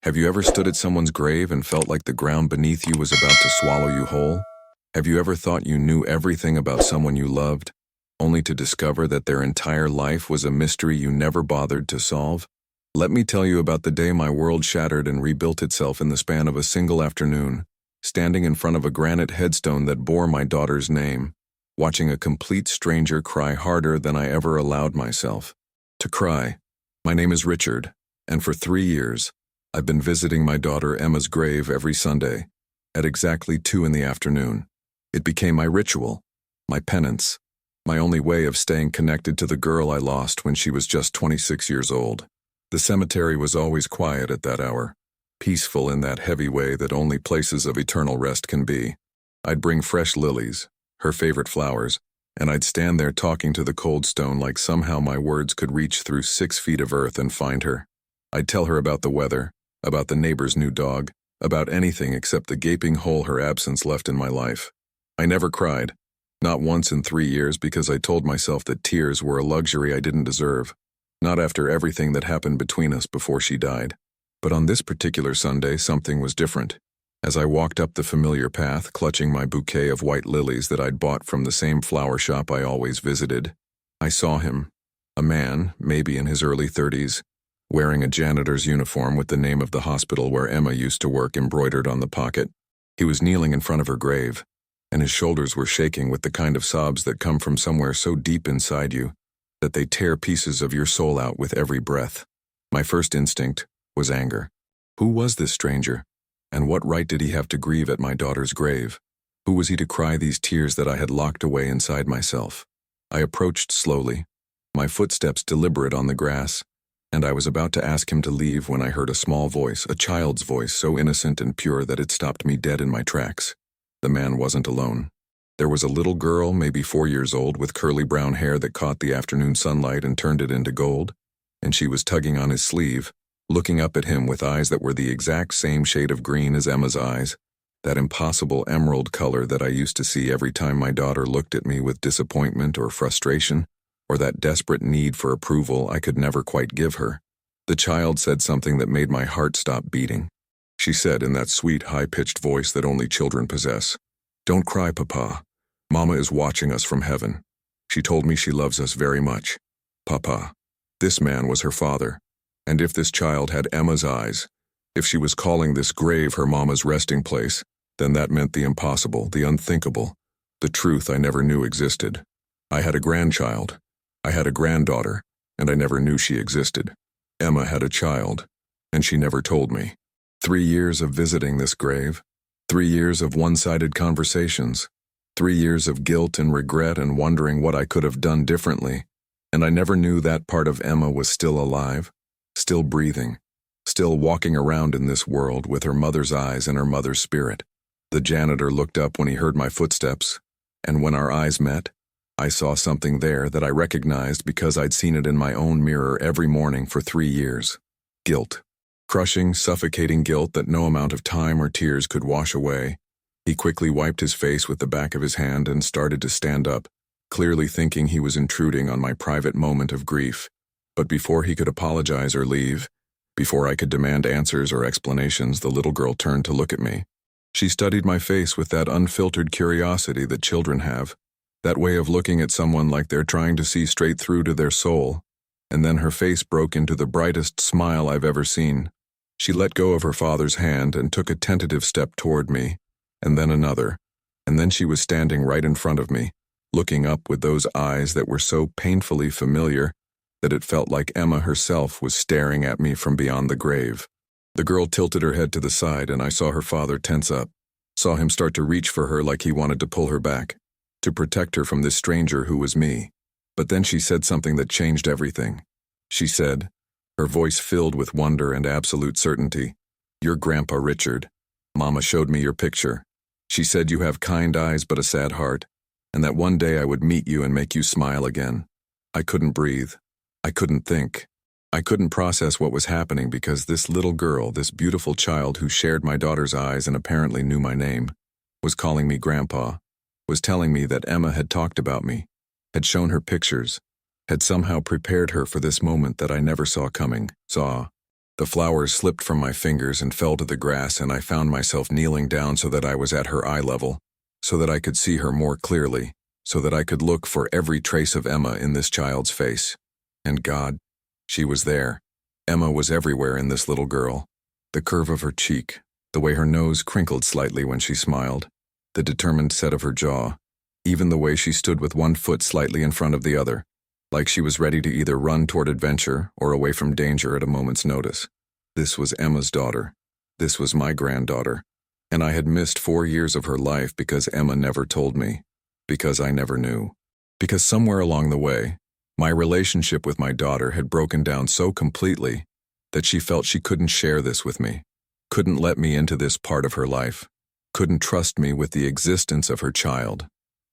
Have you ever stood at someone's grave and felt like the ground beneath you was about to swallow you whole? Have you ever thought you knew everything about someone you loved, only to discover that their entire life was a mystery you never bothered to solve? Let me tell you about the day my world shattered and rebuilt itself in the span of a single afternoon, standing in front of a granite headstone that bore my daughter's name, watching a complete stranger cry harder than I ever allowed myself to cry. My name is Richard, and for 3 years, I've been visiting my daughter Emma's grave every Sunday, at exactly 2 in the afternoon. It became my ritual, my penance, my only way of staying connected to the girl I lost when she was just 26 years old. The cemetery was always quiet at that hour, peaceful in that heavy way that only places of eternal rest can be. I'd bring fresh lilies, her favorite flowers, and I'd stand there talking to the cold stone like somehow my words could reach through 6 feet of earth and find her. I'd tell her about the weather, about the neighbor's new dog, about anything except the gaping hole her absence left in my life. I never cried, not once in 3 years, because I told myself that tears were a luxury I didn't deserve, not after everything that happened between us before she died. But on this particular Sunday, something was different. As I walked up the familiar path, clutching my bouquet of white lilies that I'd bought from the same flower shop I always visited, I saw him, a man, maybe in his early 30s, wearing a janitor's uniform with the name of the hospital where Emma used to work embroidered on the pocket. He was kneeling in front of her grave, and his shoulders were shaking with the kind of sobs that come from somewhere so deep inside you that they tear pieces of your soul out with every breath. My first instinct was anger. Who was this stranger? And what right did he have to grieve at my daughter's grave? Who was he to cry these tears that I had locked away inside myself? I approached slowly, my footsteps deliberate on the grass, and I was about to ask him to leave when I heard a small voice, a child's voice so innocent and pure that it stopped me dead in my tracks. The man wasn't alone. There was a little girl, maybe 4 years old, with curly brown hair that caught the afternoon sunlight and turned it into gold, and she was tugging on his sleeve, looking up at him with eyes that were the exact same shade of green as Emma's eyes, that impossible emerald color that I used to see every time my daughter looked at me with disappointment or frustration, or that desperate need for approval I could never quite give her. The child said something that made my heart stop beating. She said in that sweet, high-pitched voice that only children possess, "Don't cry, Papa. Mama is watching us from heaven. She told me she loves us very much. Papa." This man was her father. And if this child had Emma's eyes, if she was calling this grave her mama's resting place, then that meant the impossible, the unthinkable, the truth I never knew existed. I had a grandchild. I had a granddaughter, and I never knew she existed. Emma had a child, and she never told me. 3 years of visiting this grave, 3 years of one-sided conversations, 3 years of guilt and regret and wondering what I could have done differently, and I never knew that part of Emma was still alive, still breathing, still walking around in this world with her mother's eyes and her mother's spirit. The janitor looked up when he heard my footsteps, and when our eyes met, I saw something there that I recognized because I'd seen it in my own mirror every morning for 3 years. Guilt. Crushing, suffocating guilt that no amount of time or tears could wash away. He quickly wiped his face with the back of his hand and started to stand up, clearly thinking he was intruding on my private moment of grief. But before he could apologize or leave, before I could demand answers or explanations, the little girl turned to look at me. She studied my face with that unfiltered curiosity that children have. That way of looking at someone like they're trying to see straight through to their soul, and then her face broke into the brightest smile I've ever seen. She let go of her father's hand and took a tentative step toward me, and then another, and then she was standing right in front of me, looking up with those eyes that were so painfully familiar that it felt like Emma herself was staring at me from beyond the grave. The girl tilted her head to the side, and I saw her father tense up, saw him start to reach for her like he wanted to pull her back, to protect her from this stranger who was me. But then she said something that changed everything. She said, her voice filled with wonder and absolute certainty, "You're Grandpa Richard. Mama showed me your picture. She said you have kind eyes but a sad heart, and that one day I would meet you and make you smile again." I couldn't breathe. I couldn't think. I couldn't process what was happening because this little girl, this beautiful child who shared my daughter's eyes and apparently knew my name, was calling me Grandpa, was telling me that Emma had talked about me, had shown her pictures, had somehow prepared her for this moment that I never saw coming, The flowers slipped from my fingers and fell to the grass, and I found myself kneeling down so that I was at her eye level, so that I could see her more clearly, so that I could look for every trace of Emma in this child's face. And God, she was there. Emma was everywhere in this little girl. The curve of her cheek, the way her nose crinkled slightly when she smiled, the determined set of her jaw, even the way she stood with one foot slightly in front of the other, like she was ready to either run toward adventure or away from danger at a moment's notice. This was Emma's daughter. This was my granddaughter. And I had missed 4 years of her life because Emma never told me, because I never knew. Because somewhere along the way, my relationship with my daughter had broken down so completely that she felt she couldn't share this with me, couldn't let me into this part of her life, couldn't trust me with the existence of her child.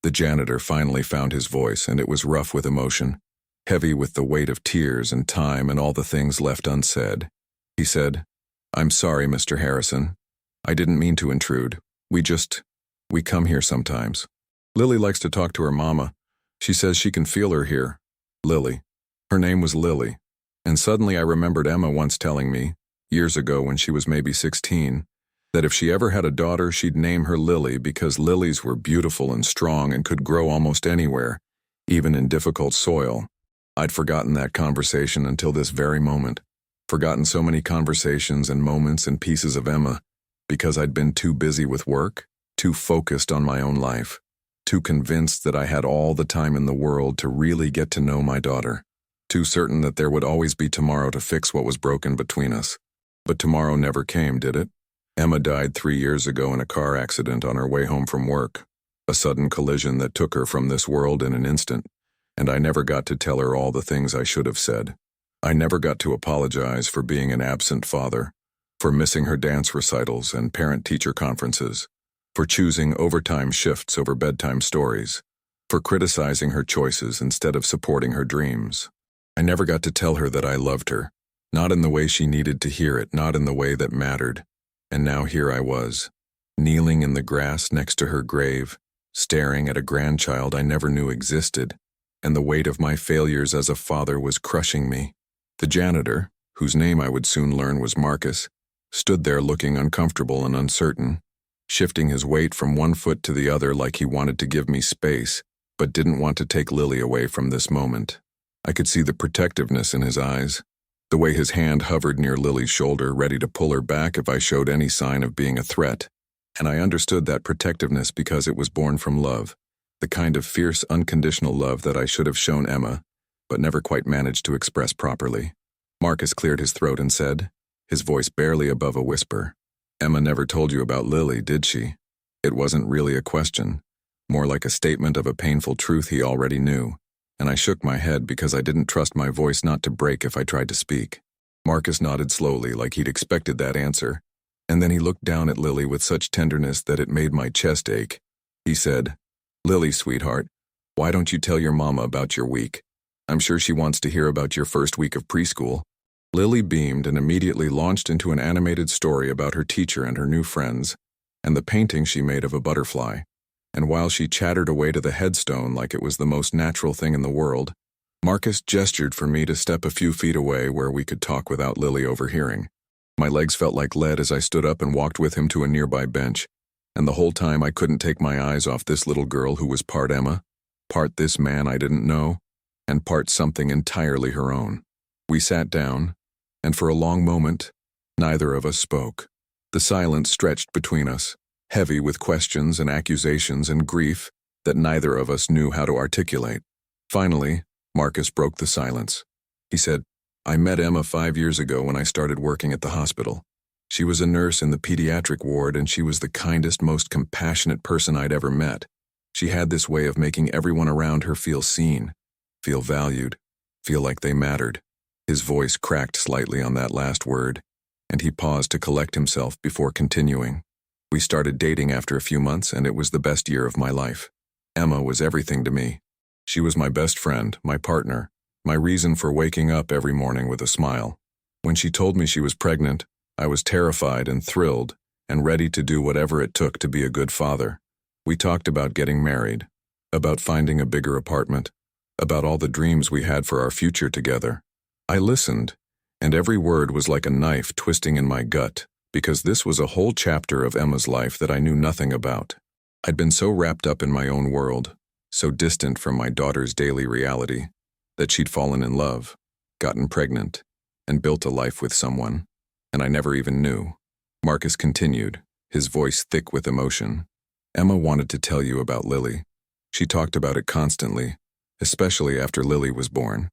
The janitor finally found his voice, and it was rough with emotion, heavy with the weight of tears and time and all the things left unsaid. He said, "I'm sorry, Mr. Harrison. I didn't mean to intrude. We come here sometimes. Lily likes to talk to her mama. She says she can feel her here." Lily. Her name was Lily. And suddenly I remembered Emma once telling me, years ago when she was maybe 16, that if she ever had a daughter, she'd name her Lily because lilies were beautiful and strong and could grow almost anywhere, even in difficult soil. I'd forgotten that conversation until this very moment. Forgotten so many conversations and moments and pieces of Emma because I'd been too busy with work, too focused on my own life, too convinced that I had all the time in the world to really get to know my daughter, too certain that there would always be tomorrow to fix what was broken between us. But tomorrow never came, did it? Emma died 3 years ago in a car accident on her way home from work, a sudden collision that took her from this world in an instant, and I never got to tell her all the things I should have said. I never got to apologize for being an absent father, for missing her dance recitals and parent-teacher conferences, for choosing overtime shifts over bedtime stories, for criticizing her choices instead of supporting her dreams. I never got to tell her that I loved her, not in the way she needed to hear it, not in the way that mattered. And now here I was, kneeling in the grass next to her grave, staring at a grandchild I never knew existed, and the weight of my failures as a father was crushing me. The janitor, whose name I would soon learn was Marcus, stood there looking uncomfortable and uncertain, shifting his weight from one foot to the other like he wanted to give me space, but didn't want to take Lily away from this moment. I could see the protectiveness in his eyes, the way his hand hovered near Lily's shoulder, ready to pull her back if I showed any sign of being a threat. And I understood that protectiveness because it was born from love, the kind of fierce, unconditional love that I should have shown Emma, but never quite managed to express properly. Marcus cleared his throat and said, his voice barely above a whisper, "Emma never told you about Lily, did she?" It wasn't really a question, more like a statement of a painful truth he already knew, and I shook my head because I didn't trust my voice not to break if I tried to speak. Marcus nodded slowly like he'd expected that answer, and then he looked down at Lily with such tenderness that it made my chest ache. He said, "Lily, sweetheart, why don't you tell your mama about your week? I'm sure she wants to hear about your first week of preschool." Lily beamed and immediately launched into an animated story about her teacher and her new friends, and the painting she made of a butterfly. And while she chattered away to the headstone like it was the most natural thing in the world, Marcus gestured for me to step a few feet away where we could talk without Lily overhearing. My legs felt like lead as I stood up and walked with him to a nearby bench, and the whole time I couldn't take my eyes off this little girl who was part Emma, part this man I didn't know, and part something entirely her own. We sat down, and for a long moment, neither of us spoke. The silence stretched between us, heavy with questions and accusations and grief that neither of us knew how to articulate. Finally, Marcus broke the silence. He said, "I met Emma 5 years ago when I started working at the hospital. She was a nurse in the pediatric ward, and she was the kindest, most compassionate person I'd ever met. She had this way of making everyone around her feel seen, feel valued, feel like they mattered." His voice cracked slightly on that last word, and he paused to collect himself before continuing. "We started dating after a few months, and it was the best year of my life. Emma was everything to me. She was my best friend, my partner, my reason for waking up every morning with a smile. When she told me she was pregnant, I was terrified and thrilled and ready to do whatever it took to be a good father. We talked about getting married, about finding a bigger apartment, about all the dreams we had for our future together. I listened, And every word was like a knife twisting in my gut, because this was a whole chapter of Emma's life that I knew nothing about. I'd been so wrapped up in my own world, so distant from my daughter's daily reality, that she'd fallen in love, gotten pregnant, and built a life with someone, and I never even knew. Marcus continued, his voice thick with emotion. Emma wanted to tell you about Lily. She talked about it constantly, especially after Lily was born.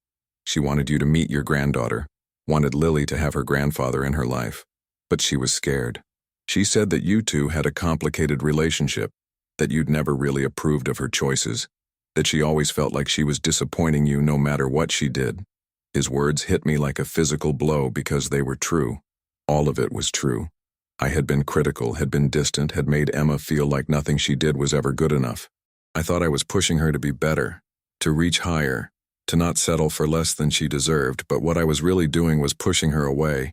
She wanted you to meet your granddaughter, wanted Lily to have her grandfather in her life, but she was scared. She said that you two had a complicated relationship, that you'd never really approved of her choices, that she always felt like she was disappointing you no matter what she did. His words hit me like a physical blow because they were true. All of it was true. I had been critical, had been distant, had made Emma feel like nothing she did was ever good enough. I thought I was pushing her to be better, to reach higher, to not settle for less than she deserved, but what I was really doing was pushing her away,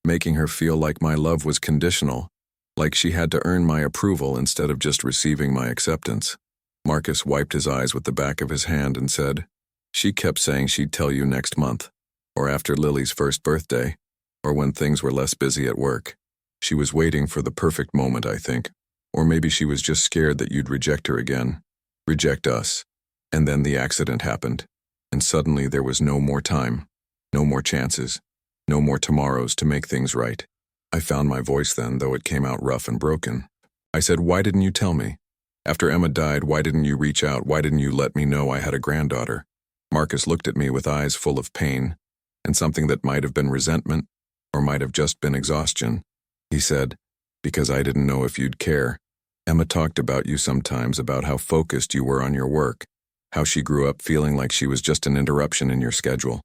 making her feel like my love was conditional, like she had to earn my approval instead of just receiving my acceptance. Marcus wiped his eyes with the back of his hand and said, "She kept saying she'd tell you next month, or after Lily's first birthday, or when things were less busy at work. She was waiting for the perfect moment, I think, or maybe she was just scared that you'd reject her again, reject us." And then the accident happened, and suddenly there was no more time, no more chances, no more tomorrows to make things right. I found my voice then, though it came out rough and broken. I said, "Why didn't you tell me? After Emma died, why didn't you reach out? Why didn't you let me know I had a granddaughter?" Marcus looked at me with eyes full of pain, and something that might have been resentment, or might have just been exhaustion. He said, "Because I didn't know if you'd care. Emma talked about you sometimes, about how focused you were on your work, how she grew up feeling like she was just an interruption in your schedule.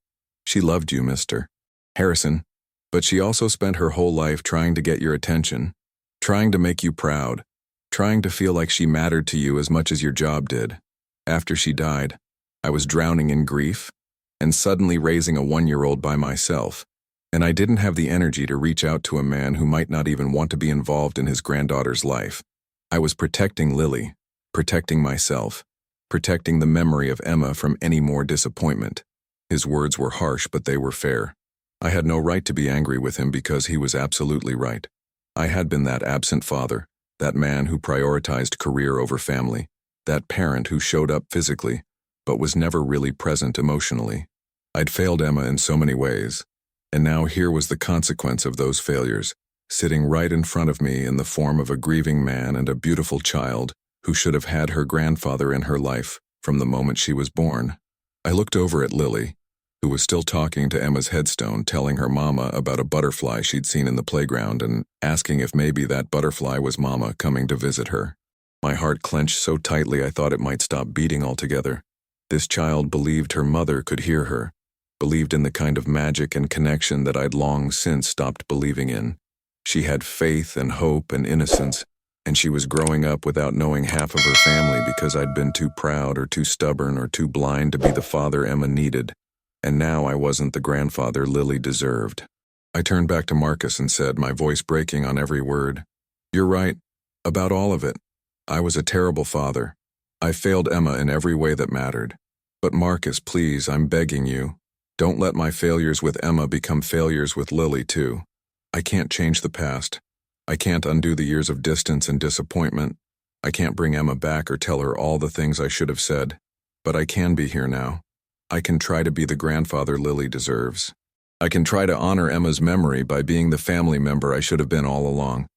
She loved you, Mr. Harrison, but she also spent her whole life trying to get your attention, trying to make you proud, trying to feel like she mattered to you as much as your job did. After she died, I was drowning in grief, and suddenly raising a 1-year-old by myself, and I didn't have the energy to reach out to a man who might not even want to be involved in his granddaughter's life. I was protecting Lily, protecting myself, protecting the memory of Emma from any more disappointment." His words were harsh, but they were fair. I had no right to be angry with him because he was absolutely right. I had been that absent father, that man who prioritized career over family, that parent who showed up physically, but was never really present emotionally. I'd failed Emma in so many ways, and now here was the consequence of those failures, sitting right in front of me in the form of a grieving man and a beautiful child who should have had her grandfather in her life from the moment she was born. I looked over at Lily, who was still talking to Emma's headstone, telling her mama about a butterfly she'd seen in the playground and asking if maybe that butterfly was Mama coming to visit her. My heart clenched so tightly I thought it might stop beating altogether. This child believed her mother could hear her, believed in the kind of magic and connection that I'd long since stopped believing in. She had faith and hope and innocence, and she was growing up without knowing half of her family because I'd been too proud or too stubborn or too blind to be the father Emma needed. And now I wasn't the grandfather Lily deserved. I turned back to Marcus and said, my voice breaking on every word, "You're right, about all of it. I was a terrible father. I failed Emma in every way that mattered. But Marcus, please, I'm begging you, don't let my failures with Emma become failures with Lily too. I can't change the past. I can't undo the years of distance and disappointment. I can't bring Emma back or tell her all the things I should have said. But I can be here now. I can try to be the grandfather Lily deserves. I can try to honor Emma's memory by being the family member I should have been all along."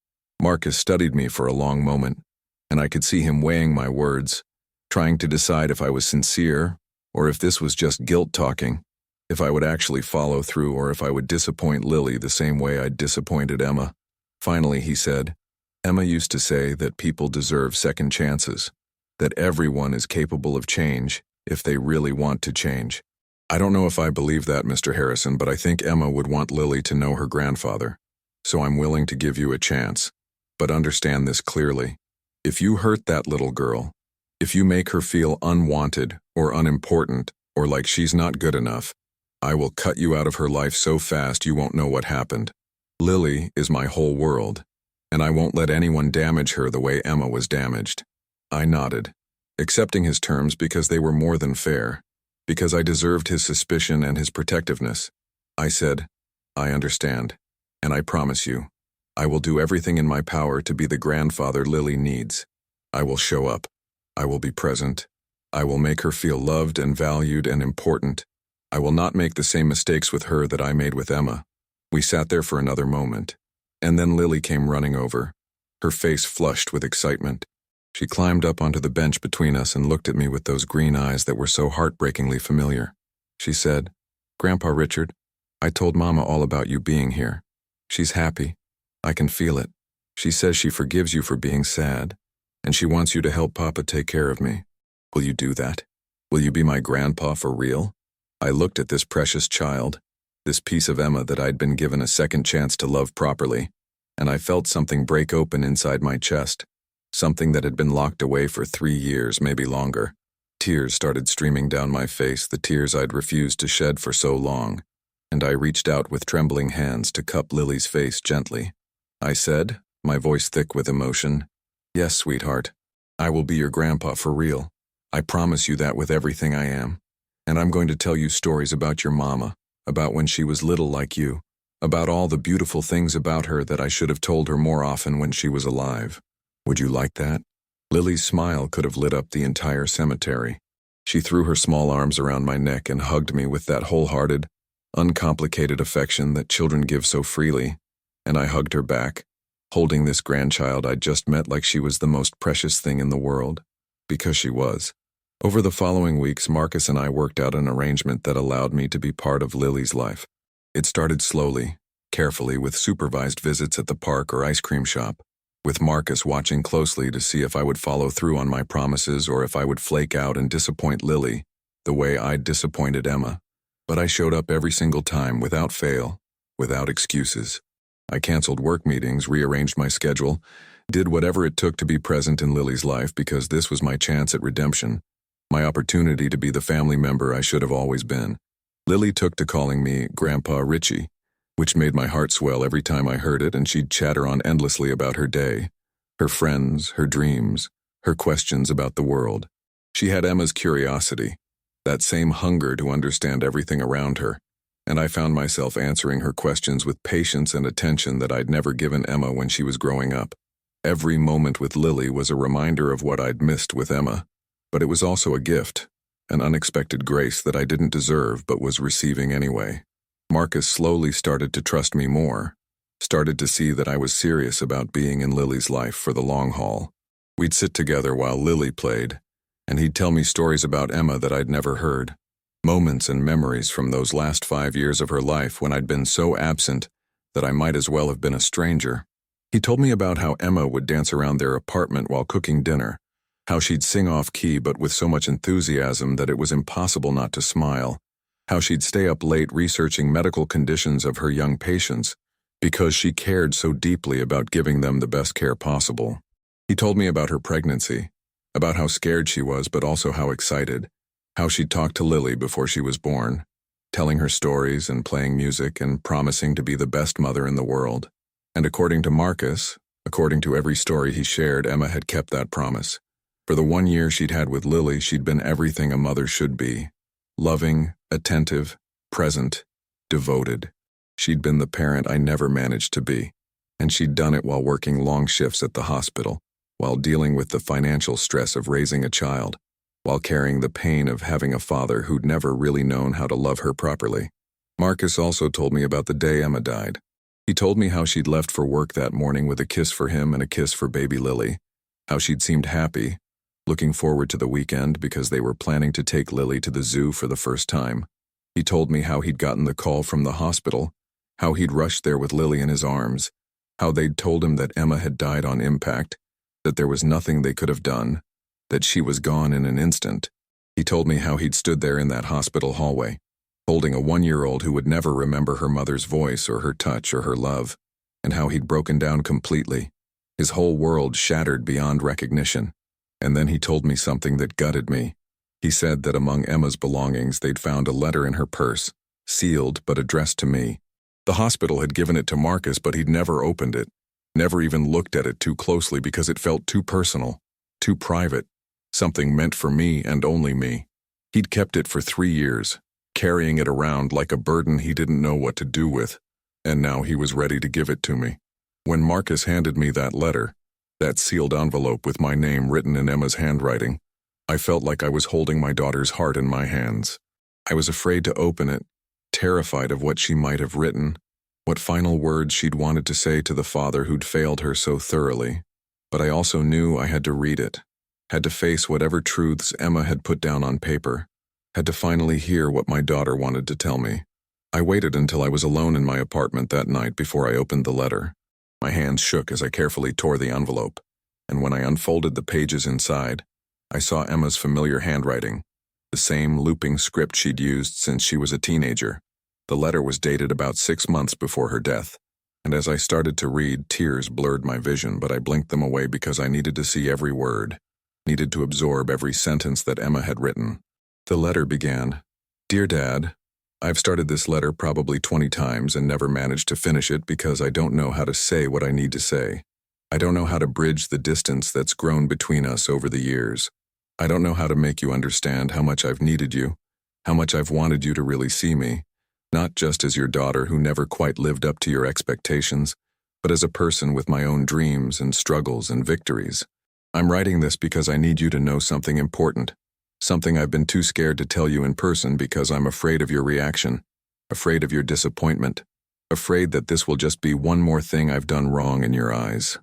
Marcus studied me for a long moment, and I could see him weighing my words, trying to decide if I was sincere or if this was just guilt talking, if I would actually follow through or if I would disappoint Lily the same way I'd disappointed Emma. Finally, he said, "Emma used to say that people deserve second chances, that everyone is capable of change if they really want to change. I don't know if I believe that, Mr. Harrison, but I think Emma would want Lily to know her grandfather, so I'm willing to give you a chance. But understand this clearly. If you hurt that little girl, if you make her feel unwanted or unimportant or like she's not good enough, I will cut you out of her life so fast you won't know what happened. Lily is my whole world, and I won't let anyone damage her the way Emma was damaged." I nodded, accepting his terms because they were more than fair, because I deserved his suspicion and his protectiveness. I said, I understand. And I promise you, I will do everything in my power to be the grandfather Lily needs. I will show up. I will be present. I will make her feel loved and valued and important. I will not make the same mistakes with her that I made with Emma. We sat there for another moment. And then Lily came running over, her face flushed with excitement. She climbed up onto the bench between us and looked at me with those green eyes that were so heartbreakingly familiar. She said, "Grandpa Richard, I told Mama all about you being here. She's happy. I can feel it. She says she forgives you for being sad, and she wants you to help Papa take care of me. Will you do that? Will you be my grandpa for real?" I looked at this precious child, this piece of Emma that I'd been given a second chance to love properly, and I felt something break open inside my chest, something that had been locked away for 3 years, maybe longer. Tears started streaming down my face, the tears I'd refused to shed for so long, and I reached out with trembling hands to cup Lily's face gently. I said, my voice thick with emotion, "Yes, sweetheart, I will be your grandpa for real. I promise you that with everything I am. And I'm going to tell you stories about your mama, about when she was little like you, about all the beautiful things about her that I should have told her more often when she was alive. Would you like that?" Lily's smile could have lit up the entire cemetery. She threw her small arms around my neck and hugged me with that wholehearted, uncomplicated affection that children give so freely, and I hugged her back, holding this grandchild I'd just met like she was the most precious thing in the world. Because she was. Over the following weeks, Marcus and I worked out an arrangement that allowed me to be part of Lily's life. It started slowly, carefully, with supervised visits at the park or ice cream shop, with Marcus watching closely to see if I would follow through on my promises or if I would flake out and disappoint Lily, the way I'd disappointed Emma. But I showed up every single time, without fail, without excuses. I canceled work meetings, rearranged my schedule, did whatever it took to be present in Lily's life because this was my chance at redemption, my opportunity to be the family member I should have always been. Lily took to calling me Grandpa Richie, which made my heart swell every time I heard it, and she'd chatter on endlessly about her day, her friends, her dreams, her questions about the world. She had Emma's curiosity, that same hunger to understand everything around her, and I found myself answering her questions with patience and attention that I'd never given Emma when she was growing up. Every moment with Lily was a reminder of what I'd missed with Emma, but it was also a gift, an unexpected grace that I didn't deserve but was receiving anyway. Marcus slowly started to trust me more, started to see that I was serious about being in Lily's life for the long haul. We'd sit together while Lily played, and he'd tell me stories about Emma that I'd never heard, moments and memories from those last 5 years of her life when I'd been so absent that I might as well have been a stranger. He told me about how Emma would dance around their apartment while cooking dinner, how she'd sing off-key but with so much enthusiasm that it was impossible not to smile, how she'd stay up late researching medical conditions of her young patients because she cared so deeply about giving them the best care possible. He told me about her pregnancy, about how scared she was but also how excited, how she'd talked to Lily before she was born, telling her stories and playing music and promising to be the best mother in the world. And according to Marcus, according to every story he shared, Emma had kept that promise. For the 1 year she'd had with Lily, she'd been everything a mother should be. Loving, attentive, present, devoted. She'd been the parent I never managed to be. And she'd done it while working long shifts at the hospital, while dealing with the financial stress of raising a child, while carrying the pain of having a father who'd never really known how to love her properly. Marcus also told me about the day Emma died. He told me how she'd left for work that morning with a kiss for him and a kiss for baby Lily, how she'd seemed happy, looking forward to the weekend because they were planning to take Lily to the zoo for the first time. He told me how he'd gotten the call from the hospital, how he'd rushed there with Lily in his arms, how they'd told him that Emma had died on impact, that there was nothing they could have done, that she was gone in an instant. He told me how he'd stood there in that hospital hallway, holding a 1-year-old who would never remember her mother's voice or her touch or her love, and how he'd broken down completely, his whole world shattered beyond recognition. And then he told me something that gutted me. He said that among Emma's belongings they'd found a letter in her purse, sealed but addressed to me. The hospital had given it to Marcus, but he'd never opened it, never even looked at it too closely because it felt too personal, too private, something meant for me and only me. He'd kept it for 3 years, carrying it around like a burden he didn't know what to do with. and now he was ready to give it to me. When Marcus handed me that letter, that sealed envelope with my name written in Emma's handwriting, I felt like I was holding my daughter's heart in my hands. I was afraid to open it, terrified of what she might have written, what final words she'd wanted to say to the father who'd failed her so thoroughly. But I also knew I had to read it, had to face whatever truths Emma had put down on paper, had to finally hear what my daughter wanted to tell me. I waited until I was alone in my apartment that night before I opened the letter. My hands shook as I carefully tore the envelope, and when I unfolded the pages inside, I saw Emma's familiar handwriting, the same looping script she'd used since she was a teenager. The letter was dated about 6 months before her death, and as I started to read, tears blurred my vision, but I blinked them away because I needed to see every word, needed to absorb every sentence that Emma had written. The letter began, "Dear Dad, I've started this letter probably 20 times and never managed to finish it because I don't know how to say what I need to say. I don't know how to bridge the distance that's grown between us over the years. I don't know how to make you understand how much I've needed you, how much I've wanted you to really see me, not just as your daughter who never quite lived up to your expectations, but as a person with my own dreams and struggles and victories. I'm writing this because I need you to know something important, something I've been too scared to tell you in person because I'm afraid of your reaction, afraid of your disappointment, afraid that this will just be one more thing I've done wrong in your eyes."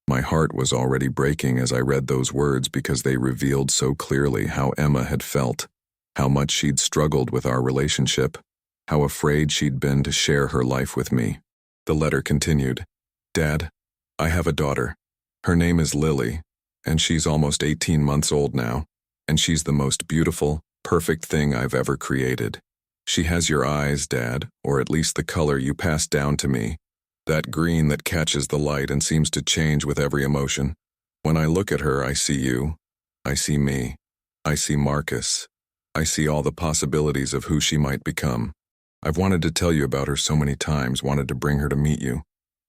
My heart was already breaking as I read those words because they revealed so clearly how Emma had felt, how much she'd struggled with our relationship, how afraid she'd been to share her life with me. The letter continued, "Dad, I have a daughter. Her name is Lily, and she's almost 18 months old now, and she's the most beautiful, perfect thing I've ever created. She has your eyes, Dad, or at least the color you passed down to me, that green that catches the light and seems to change with every emotion. When I look at her, I see you. I see me. I see Marcus. I see all the possibilities of who she might become. I've wanted to tell you about her so many times, wanted to bring her to meet you,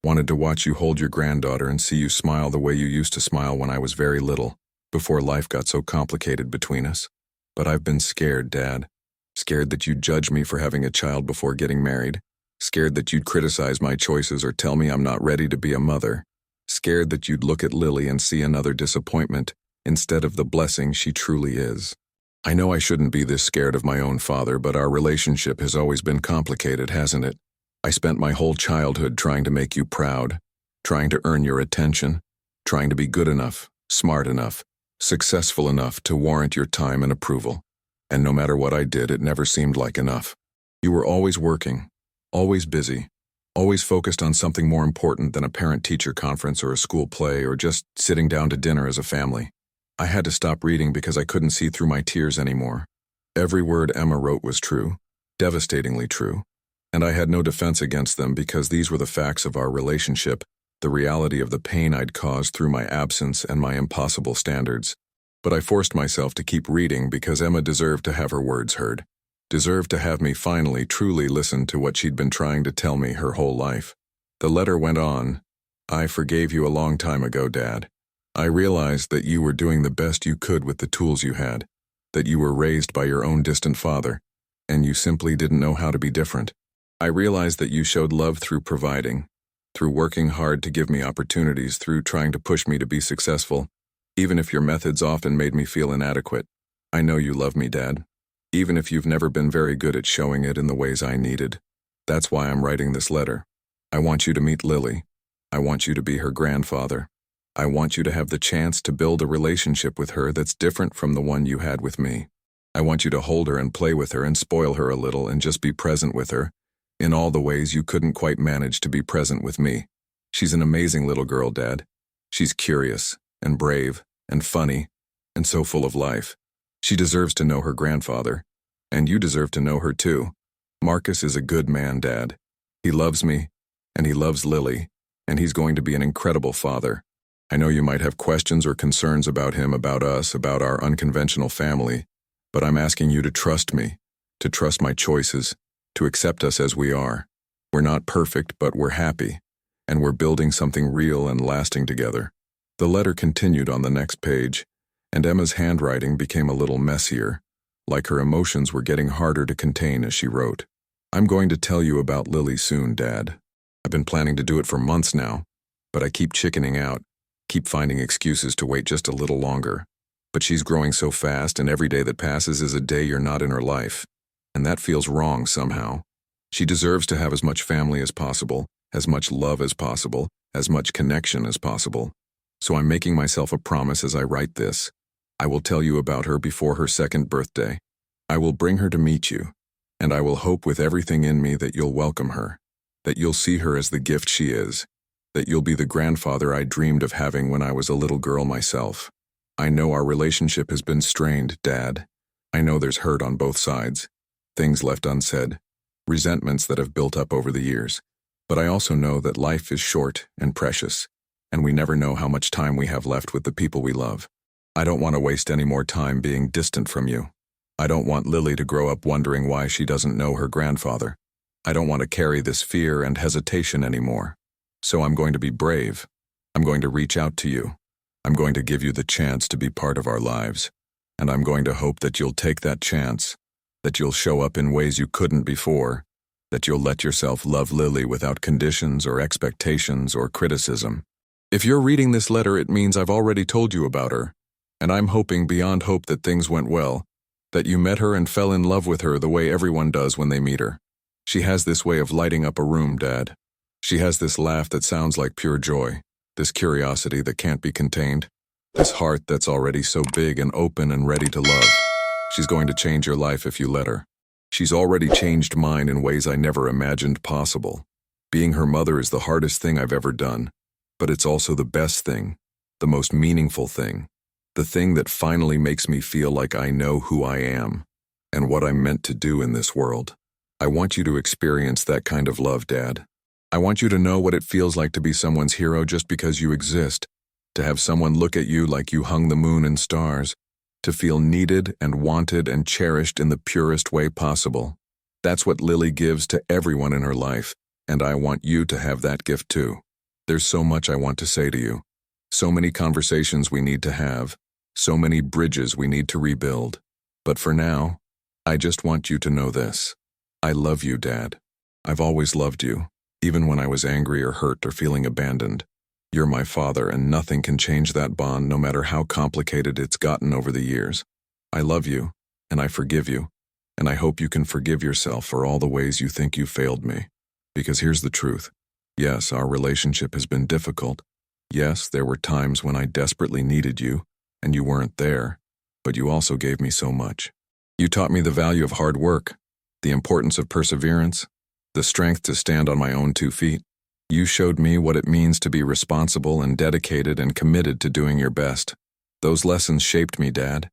wanted to watch you hold your granddaughter and see you smile the way you used to smile when I was very little, before life got so complicated between us. But I've been scared, Dad. Scared that you'd judge me for having a child before getting married. Scared that you'd criticize my choices or tell me I'm not ready to be a mother. Scared that you'd look at Lily and see another disappointment instead of the blessing she truly is. I know I shouldn't be this scared of my own father, but our relationship has always been complicated, hasn't it? I spent my whole childhood trying to make you proud, trying to earn your attention, trying to be good enough, smart enough, successful enough to warrant your time and approval. And no matter what I did, it never seemed like enough. You were always working, always busy, always focused on something more important than a parent-teacher conference or a school play or just sitting down to dinner as a family. I had to stop reading because I couldn't see through my tears anymore. Every word Emma wrote was true, devastatingly true, and I had no defense against them because these were the facts of our relationship, the reality of the pain I'd caused through my absence and my impossible standards. But I forced myself to keep reading because Emma deserved to have her words heard, deserved to have me finally truly listen to what she'd been trying to tell me her whole life. The letter went on, "I forgave you a long time ago, Dad. I realized that you were doing the best you could with the tools you had, that you were raised by your own distant father, and you simply didn't know how to be different. I realized that you showed love through providing, through working hard to give me opportunities, through trying to push me to be successful, even if your methods often made me feel inadequate. I know you love me, Dad, even if you've never been very good at showing it in the ways I needed. That's why I'm writing this letter. I want you to meet Lily. I want you to be her grandfather. I want you to have the chance to build a relationship with her that's different from the one you had with me. I want you to hold her and play with her and spoil her a little and just be present with her, in all the ways you couldn't quite manage to be present with me. She's an amazing little girl, Dad. She's curious and brave and funny and so full of life. She deserves to know her grandfather, and you deserve to know her too. Marcus is a good man, Dad. He loves me, and he loves Lily, and he's going to be an incredible father. I know you might have questions or concerns about him, about us, about our unconventional family, but I'm asking you to trust me, to trust my choices, to accept us as we are. We're not perfect, but we're happy, and we're building something real and lasting together." The letter continued on the next page, and Emma's handwriting became a little messier, like her emotions were getting harder to contain as she wrote. "I'm going to tell you about Lily soon, Dad. I've been planning to do it for months now, but I keep chickening out, keep finding excuses to wait just a little longer. But she's growing so fast, and every day that passes is a day you're not in her life. And that feels wrong somehow. She deserves to have as much family as possible, as much love as possible, as much connection as possible. So I'm making myself a promise as I write this. I will tell you about her before her second birthday. I will bring her to meet you, and I will hope with everything in me that you'll welcome her, that you'll see her as the gift she is, that you'll be the grandfather I dreamed of having when I was a little girl myself. I know our relationship has been strained, Dad. I know there's hurt on both sides, things left unsaid, resentments that have built up over the years. But I also know that life is short and precious, and we never know how much time we have left with the people we love. I don't want to waste any more time being distant from you. I don't want Lily to grow up wondering why she doesn't know her grandfather. I don't want to carry this fear and hesitation anymore. So I'm going to be brave. I'm going to reach out to you. I'm going to give you the chance to be part of our lives. And I'm going to hope that you'll take that chance, that you'll show up in ways you couldn't before, that you'll let yourself love Lily without conditions or expectations or criticism. If you're reading this letter, it means I've already told you about her, and I'm hoping beyond hope that things went well, that you met her and fell in love with her the way everyone does when they meet her. She has this way of lighting up a room, Dad. She has this laugh that sounds like pure joy, this curiosity that can't be contained, this heart that's already so big and open and ready to love. She's going to change your life if you let her. She's already changed mine in ways I never imagined possible. Being her mother is the hardest thing I've ever done, but it's also the best thing, the most meaningful thing, the thing that finally makes me feel like I know who I am and what I'm meant to do in this world. I want you to experience that kind of love, Dad. I want you to know what it feels like to be someone's hero just because you exist, to have someone look at you like you hung the moon and stars, to feel needed and wanted and cherished in the purest way possible. That's what Lily gives to everyone in her life, and I want you to have that gift too. There's so much I want to say to you, so many conversations we need to have, so many bridges we need to rebuild. But for now, I just want you to know this. I love you, Dad. I've always loved you, even when I was angry or hurt or feeling abandoned. You're my father, and nothing can change that bond, no matter how complicated it's gotten over the years. I love you, and I forgive you, and I hope you can forgive yourself for all the ways you think you failed me. Because here's the truth. Yes, our relationship has been difficult. Yes, there were times when I desperately needed you, and you weren't there, but you also gave me so much. You taught me the value of hard work, the importance of perseverance, the strength to stand on my own 2 feet. You showed me what it means to be responsible and dedicated and committed to doing your best. Those lessons shaped me, Dad,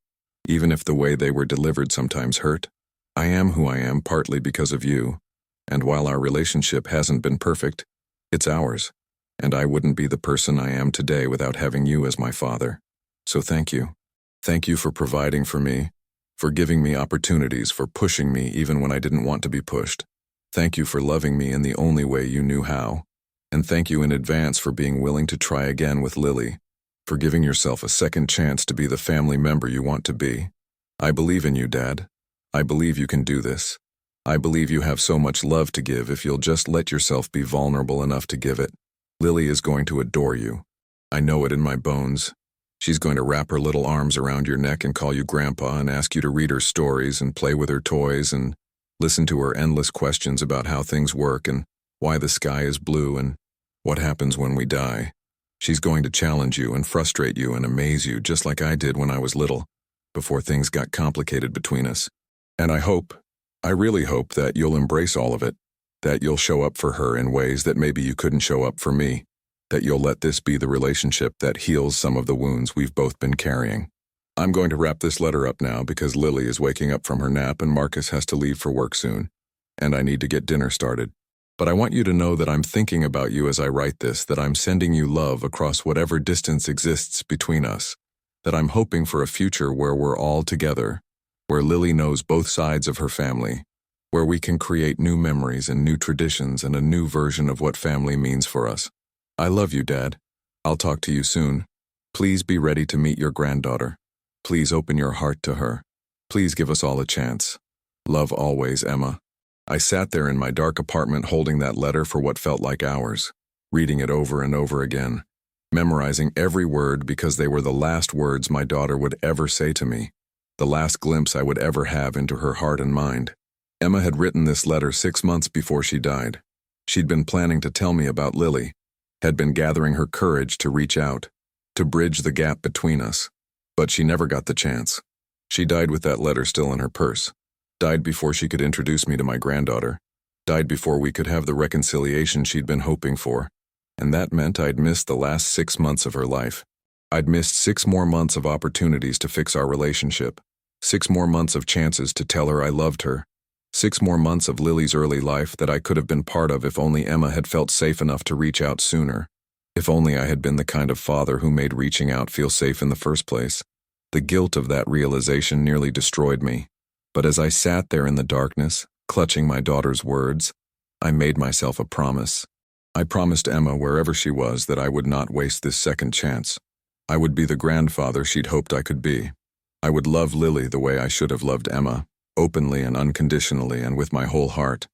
even if the way they were delivered sometimes hurt. I am who I am partly because of you, and while our relationship hasn't been perfect, it's ours, and I wouldn't be the person I am today without having you as my father. So thank you. Thank you for providing for me, for giving me opportunities, for pushing me even when I didn't want to be pushed. Thank you for loving me in the only way you knew how. And thank you in advance for being willing to try again with Lily, for giving yourself a second chance to be the family member you want to be. I believe in you, Dad. I believe you can do this. I believe you have so much love to give if you'll just let yourself be vulnerable enough to give it. Lily is going to adore you. I know it in my bones. She's going to wrap her little arms around your neck and call you Grandpa and ask you to read her stories and play with her toys and listen to her endless questions about how things work and why the sky is blue and what happens when we die. She's going to challenge you and frustrate you and amaze you just like I did when I was little, before things got complicated between us. And I really hope that you'll embrace all of it, that you'll show up for her in ways that maybe you couldn't show up for me, that you'll let this be the relationship that heals some of the wounds we've both been carrying. I'm going to wrap this letter up now because Lily is waking up from her nap and Marcus has to leave for work soon, and I need to get dinner started. But I want you to know that I'm thinking about you as I write this, that I'm sending you love across whatever distance exists between us, that I'm hoping for a future where we're all together, where Lily knows both sides of her family, where we can create new memories and new traditions and a new version of what family means for us. I love you, Dad. I'll talk to you soon. Please be ready to meet your granddaughter. Please open your heart to her. Please give us all a chance. Love always, Emma. I sat there in my dark apartment holding that letter for what felt like hours, reading it over and over again, memorizing every word because they were the last words my daughter would ever say to me, the last glimpse I would ever have into her heart and mind. Emma had written this letter 6 months before she died. She'd been planning to tell me about Lily, had been gathering her courage to reach out, to bridge the gap between us, but she never got the chance. She died with that letter still in her purse, died before she could introduce me to my granddaughter, died before we could have the reconciliation she'd been hoping for, and that meant I'd missed the last 6 months of her life. I'd missed 6 more months of opportunities to fix our relationship, 6 more months of chances to tell her I loved her, 6 more months of Lily's early life that I could have been part of if only Emma had felt safe enough to reach out sooner, if only I had been the kind of father who made reaching out feel safe in the first place. The guilt of that realization nearly destroyed me, but as I sat there in the darkness, clutching my daughter's words, I made myself a promise. I promised Emma, wherever she was, that I would not waste this second chance. I would be the grandfather she'd hoped I could be. I would love Lily the way I should have loved Emma, openly and unconditionally and with my whole heart.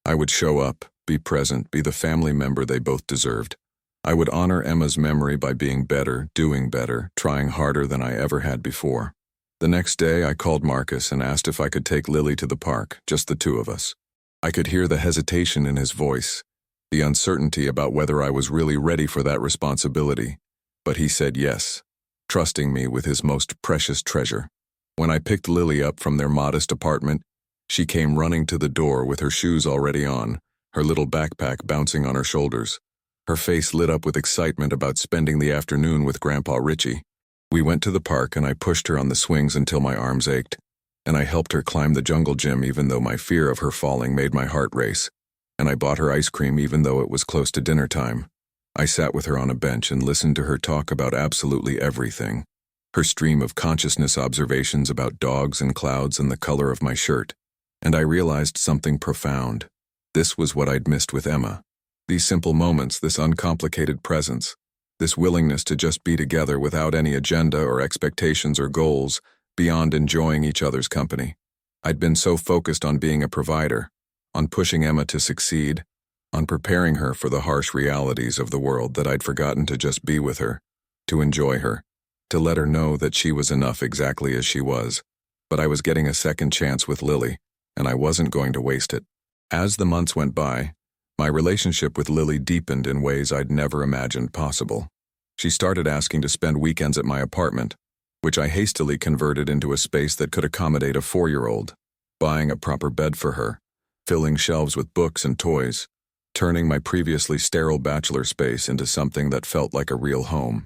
I would show up, be present, be the family member they both deserved. I would honor Emma's memory by being better, doing better, trying harder than I ever had before. The next day, I called Marcus and asked if I could take Lily to the park, just the two of us. I could hear the hesitation in his voice, the uncertainty about whether I was really ready for that responsibility, but he said yes, trusting me with his most precious treasure. When I picked Lily up from their modest apartment, she came running to the door with her shoes already on, her little backpack bouncing on her shoulders. Her face lit up with excitement about spending the afternoon with Grandpa Richie. We went to the park and I pushed her on the swings until my arms ached, and I helped her climb the jungle gym even though my fear of her falling made my heart race, and I bought her ice cream even though it was close to dinner time. I sat with her on a bench and listened to her talk about absolutely everything. Her stream of consciousness observations about dogs and clouds and the color of my shirt, and I realized something profound. This was what I'd missed with Emma. These simple moments, this uncomplicated presence, this willingness to just be together without any agenda or expectations or goals, beyond enjoying each other's company. I'd been so focused on being a provider, on pushing Emma to succeed, on preparing her for the harsh realities of the world that I'd forgotten to just be with her, to enjoy her, to let her know that she was enough exactly as she was. But I was getting a second chance with Lily, and I wasn't going to waste it. As the months went by, my relationship with Lily deepened in ways I'd never imagined possible. She started asking to spend weekends at my apartment, which I hastily converted into a space that could accommodate a 4-year-old, buying a proper bed for her, filling shelves with books and toys, turning my previously sterile bachelor space into something that felt like a real home.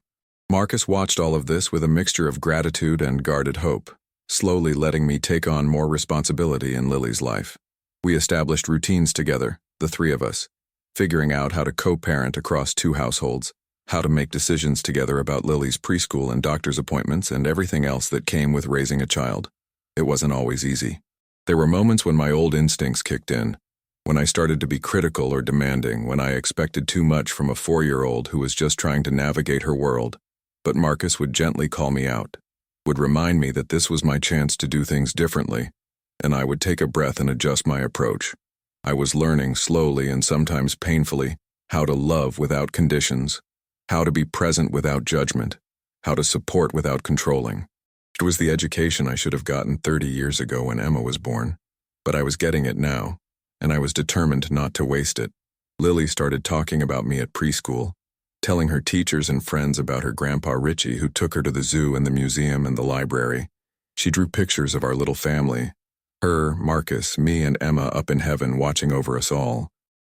Marcus watched all of this with a mixture of gratitude and guarded hope, slowly letting me take on more responsibility in Lily's life. We established routines together, the three of us, figuring out how to co-parent across 2 households, how to make decisions together about Lily's preschool and doctor's appointments and everything else that came with raising a child. It wasn't always easy. There were moments when my old instincts kicked in, when I started to be critical or demanding, when I expected too much from a 4-year-old who was just trying to navigate her world. But Marcus would gently call me out, would remind me that this was my chance to do things differently, and I would take a breath and adjust my approach. I was learning slowly and sometimes painfully how to love without conditions, how to be present without judgment, how to support without controlling. It was the education I should have gotten 30 years ago when Emma was born, but I was getting it now, and I was determined not to waste it. Lily started talking about me at preschool, telling her teachers and friends about her Grandpa Richie who took her to the zoo and the museum and the library. She drew pictures of our little family, her, Marcus, me, and Emma up in heaven watching over us all.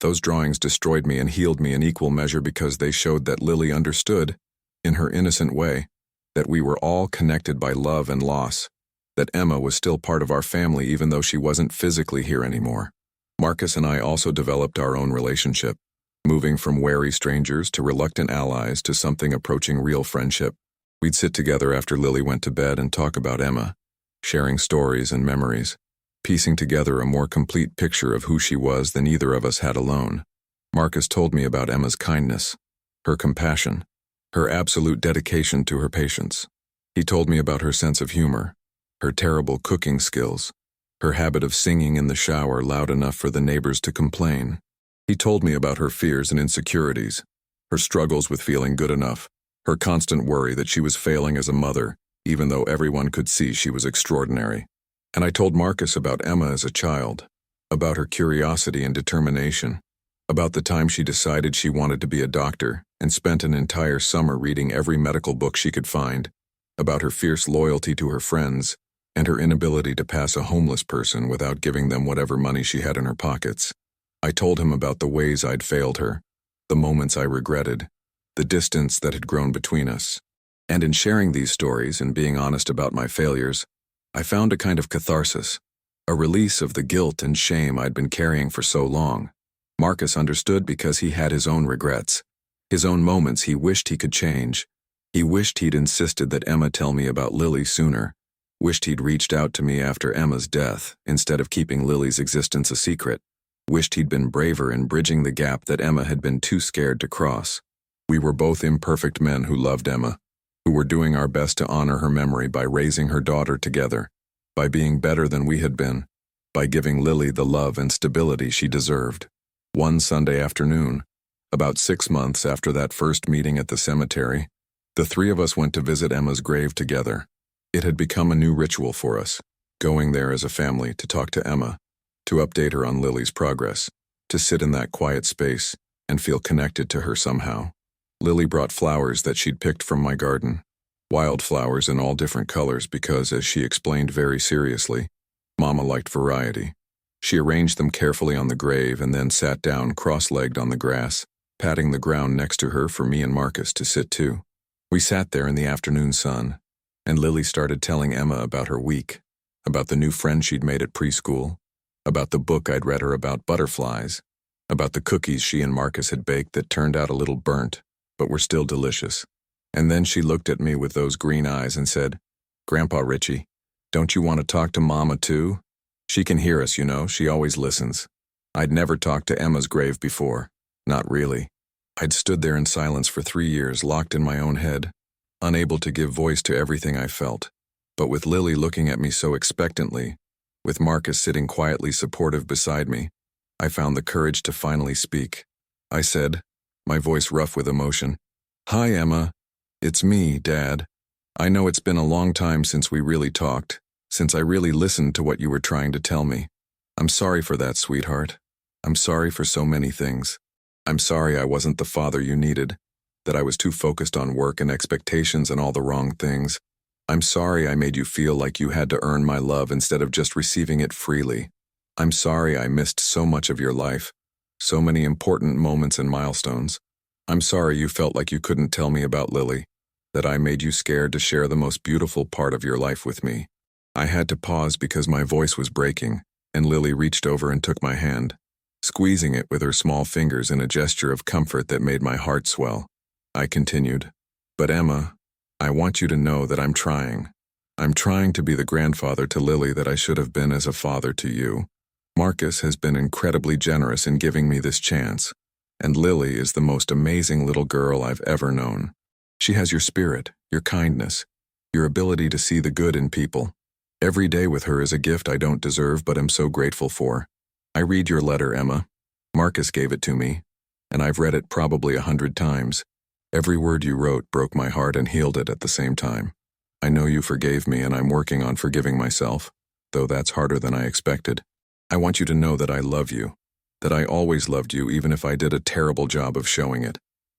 Those drawings destroyed me and healed me in equal measure because they showed that Lily understood, in her innocent way, that we were all connected by love and loss, that Emma was still part of our family even though she wasn't physically here anymore. Marcus and I also developed our own relationship, moving from wary strangers to reluctant allies to something approaching real friendship. We'd sit together after Lily went to bed and talk about Emma, sharing stories and memories, piecing together a more complete picture of who she was than either of us had alone. Marcus told me about Emma's kindness, her compassion, her absolute dedication to her patients. He told me about her sense of humor, her terrible cooking skills, her habit of singing in the shower loud enough for the neighbors to complain. He told me about her fears and insecurities, her struggles with feeling good enough, her constant worry that she was failing as a mother, even though everyone could see she was extraordinary. And I told Marcus about Emma as a child, about her curiosity and determination, about the time she decided she wanted to be a doctor and spent an entire summer reading every medical book she could find, about her fierce loyalty to her friends, and her inability to pass a homeless person without giving them whatever money she had in her pockets. I told him about the ways I'd failed her, the moments I regretted, the distance that had grown between us. And in sharing these stories and being honest about my failures, I found a kind of catharsis, a release of the guilt and shame I'd been carrying for so long. Marcus understood because he had his own regrets, his own moments he wished he could change. He wished he'd insisted that Emma tell me about Lily sooner, wished he'd reached out to me after Emma's death instead of keeping Lily's existence a secret, wished he'd been braver in bridging the gap that Emma had been too scared to cross. We were both imperfect men who loved Emma, who were doing our best to honor her memory by raising her daughter together, by being better than we had been, by giving Lily the love and stability she deserved. One Sunday afternoon, about 6 months after that first meeting at the cemetery, the three of us went to visit Emma's grave together. It had become a new ritual for us, going there as a family to talk to Emma, to update her on Lily's progress, to sit in that quiet space and feel connected to her somehow. Lily brought flowers that she'd picked from my garden, wildflowers in all different colors because, as she explained very seriously, Mama liked variety. She arranged them carefully on the grave and then sat down cross-legged on the grass, patting the ground next to her for me and Marcus to sit too. We sat there in the afternoon sun, and Lily started telling Emma about her week, about the new friend she'd made at preschool, about the book I'd read her about butterflies, about the cookies she and Marcus had baked that turned out a little burnt, but were still delicious. And then she looked at me with those green eyes and said, "Grandpa Richie, don't you want to talk to Mama too? She can hear us, you know, she always listens." I'd never talked to Emma's grave before, not really. I'd stood there in silence for 3 years, locked in my own head, unable to give voice to everything I felt. But with Lily looking at me so expectantly, with Marcus sitting quietly supportive beside me, I found the courage to finally speak. I said, my voice rough with emotion, "Hi, Emma. It's me, Dad. I know it's been a long time since we really talked, since I really listened to what you were trying to tell me. I'm sorry for that, sweetheart. I'm sorry for so many things. I'm sorry I wasn't the father you needed, that I was too focused on work and expectations and all the wrong things. I'm sorry I made you feel like you had to earn my love instead of just receiving it freely. I'm sorry I missed so much of your life, so many important moments and milestones. I'm sorry you felt like you couldn't tell me about Lily, that I made you scared to share the most beautiful part of your life with me." I had to pause because my voice was breaking, and Lily reached over and took my hand, squeezing it with her small fingers in a gesture of comfort that made my heart swell. I continued, "But Emma, I want you to know that I'm trying. I'm trying to be the grandfather to Lily that I should have been as a father to you. Marcus has been incredibly generous in giving me this chance, and Lily is the most amazing little girl I've ever known. She has your spirit, your kindness, your ability to see the good in people. Every day with her is a gift I don't deserve but am so grateful for. I read your letter, Emma. Marcus gave it to me, and I've read it probably 100 times. Every word you wrote broke my heart and healed it at the same time. I know you forgave me, and I'm working on forgiving myself, though that's harder than I expected. I want you to know that I love you, that I always loved you even if I did a terrible job of showing it.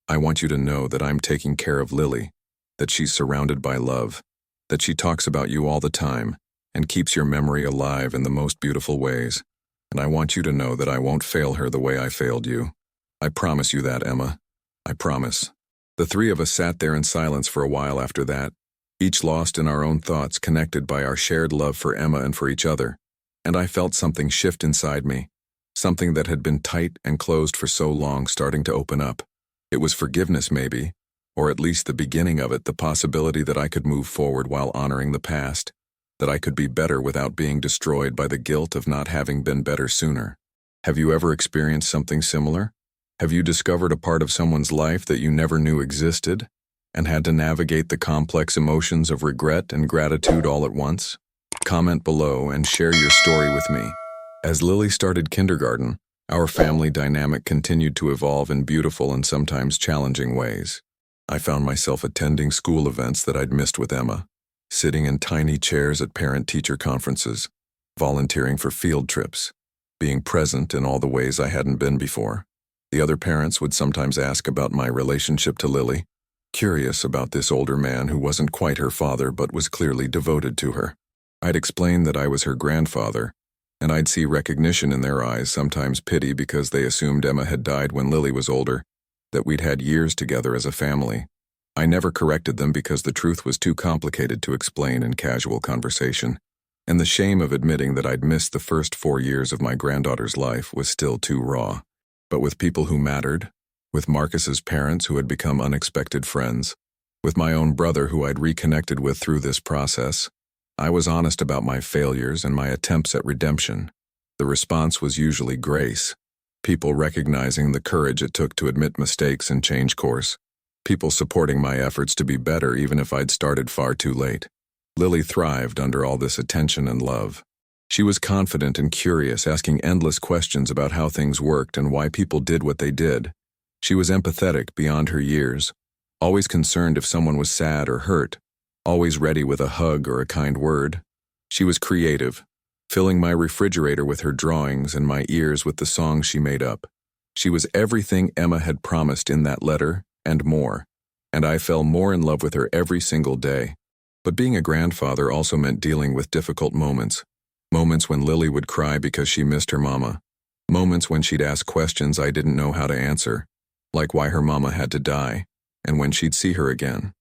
I want you to know that I'm taking care of Lily, that she's surrounded by love, that she talks about you all the time and keeps your memory alive in the most beautiful ways. And I want you to know that I won't fail her the way I failed you. I promise you that, Emma. I promise." The three of us sat there in silence for a while after that, each lost in our own thoughts, connected by our shared love for Emma and for each other. And I felt something shift inside me, something that had been tight and closed for so long starting to open up. It was forgiveness maybe, or at least the beginning of it, the possibility that I could move forward while honoring the past, that I could be better without being destroyed by the guilt of not having been better sooner. Have you ever experienced something similar? Have you discovered a part of someone's life that you never knew existed, and had to navigate the complex emotions of regret and gratitude all at once? Comment below and share your story with me. As Lily started kindergarten, our family dynamic continued to evolve in beautiful and sometimes challenging ways. I found myself attending school events that I'd missed with Emma, sitting in tiny chairs at parent-teacher conferences, volunteering for field trips, being present in all the ways I hadn't been before. The other parents would sometimes ask about my relationship to Lily, curious about this older man who wasn't quite her father but was clearly devoted to her. I'd explain that I was her grandfather, and I'd see recognition in their eyes, sometimes pity because they assumed Emma had died when Lily was older, that we'd had years together as a family. I never corrected them because the truth was too complicated to explain in casual conversation, and the shame of admitting that I'd missed the first 4 years of my granddaughter's life was still too raw. But with people who mattered, with Marcus's parents who had become unexpected friends, with my own brother who I'd reconnected with through this process, I was honest about my failures and my attempts at redemption. The response was usually grace. People recognizing the courage it took to admit mistakes and change course. People supporting my efforts to be better even if I'd started far too late. Lily thrived under all this attention and love. She was confident and curious, asking endless questions about how things worked and why people did what they did. She was empathetic beyond her years, always concerned if someone was sad or hurt, always ready with a hug or a kind word. She was creative, filling my refrigerator with her drawings and my ears with the songs she made up. She was everything Emma had promised in that letter, and more, and I fell more in love with her every single day. But being a grandfather also meant dealing with difficult moments. Moments when Lily would cry because she missed her mama. Moments when she'd ask questions I didn't know how to answer, like why her mama had to die, and when she'd see her again.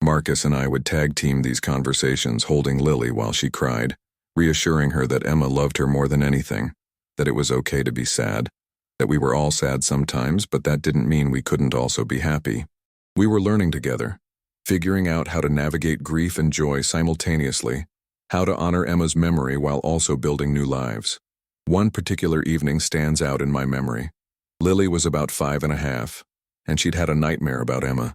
Marcus and I would tag team these conversations, holding Lily while she cried, reassuring her that Emma loved her more than anything, that it was okay to be sad, that we were all sad sometimes, but that didn't mean we couldn't also be happy. We were learning together, figuring out how to navigate grief and joy simultaneously, how to honor Emma's memory while also building new lives. One particular evening stands out in my memory. Lily was about 5.5, and she'd had a nightmare about Emma.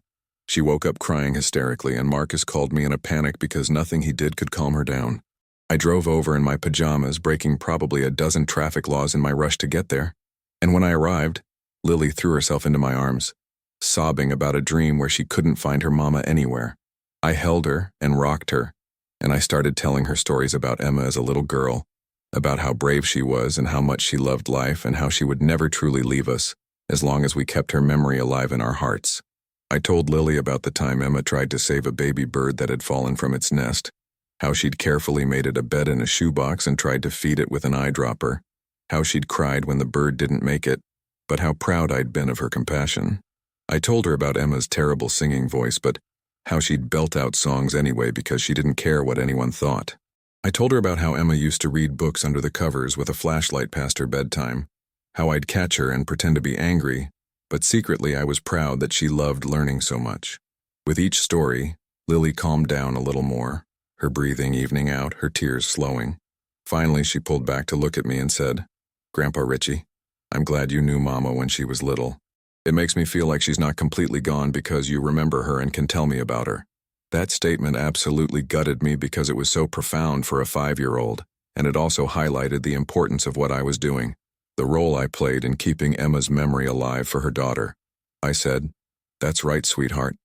She woke up crying hysterically, and Marcus called me in a panic because nothing he did could calm her down. I drove over in my pajamas, breaking probably a dozen traffic laws in my rush to get there. And when I arrived, Lily threw herself into my arms, sobbing about a dream where she couldn't find her mama anywhere. I held her and rocked her, and I started telling her stories about Emma as a little girl, about how brave she was and how much she loved life and how she would never truly leave us, as long as we kept her memory alive in our hearts. I told Lily about the time Emma tried to save a baby bird that had fallen from its nest, how she'd carefully made it a bed in a shoebox and tried to feed it with an eyedropper, how she'd cried when the bird didn't make it, but how proud I'd been of her compassion. I told her about Emma's terrible singing voice, but how she'd belt out songs anyway because she didn't care what anyone thought. I told her about how Emma used to read books under the covers with a flashlight past her bedtime, how I'd catch her and pretend to be angry, but secretly I was proud that she loved learning so much. With each story, Lily calmed down a little more, her breathing evening out, her tears slowing. Finally, she pulled back to look at me and said, "Grandpa Richie, I'm glad you knew Mama when she was little. It makes me feel like she's not completely gone because you remember her and can tell me about her." That statement absolutely gutted me because it was so profound for a 5-year-old, and it also highlighted the importance of what I was doing, the role I played in keeping Emma's memory alive for her daughter. I said, "That's right, sweetheart.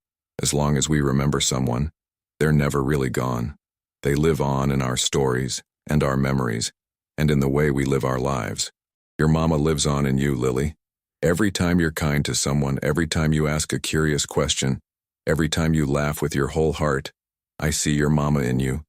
As long as we remember someone, they're never really gone. They live on in our stories and our memories, and in the way we live our lives. Your mama lives on in you, Lily. Every time you're kind to someone, every time you ask a curious question, every time you laugh with your whole heart, I see your mama in you,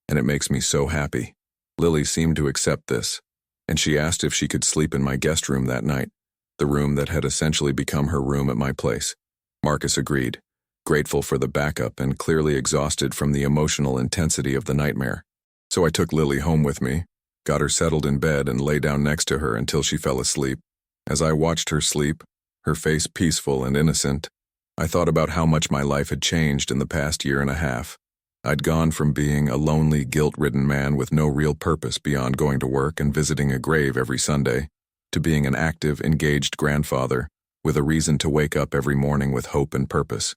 and it makes me so happy." Lily seemed to accept this, and she asked if she could sleep in my guest room that night, the room that had essentially become her room at my place. Marcus agreed, grateful for the backup and clearly exhausted from the emotional intensity of the nightmare. So I took Lily home with me, got her settled in bed, and lay down next to her until she fell asleep. As I watched her sleep, her face peaceful and innocent, I thought about how much my life had changed in the past 1.5 years. I'd gone from being a lonely, guilt-ridden man with no real purpose beyond going to work and visiting a grave every Sunday, to being an active, engaged grandfather with a reason to wake up every morning with hope and purpose.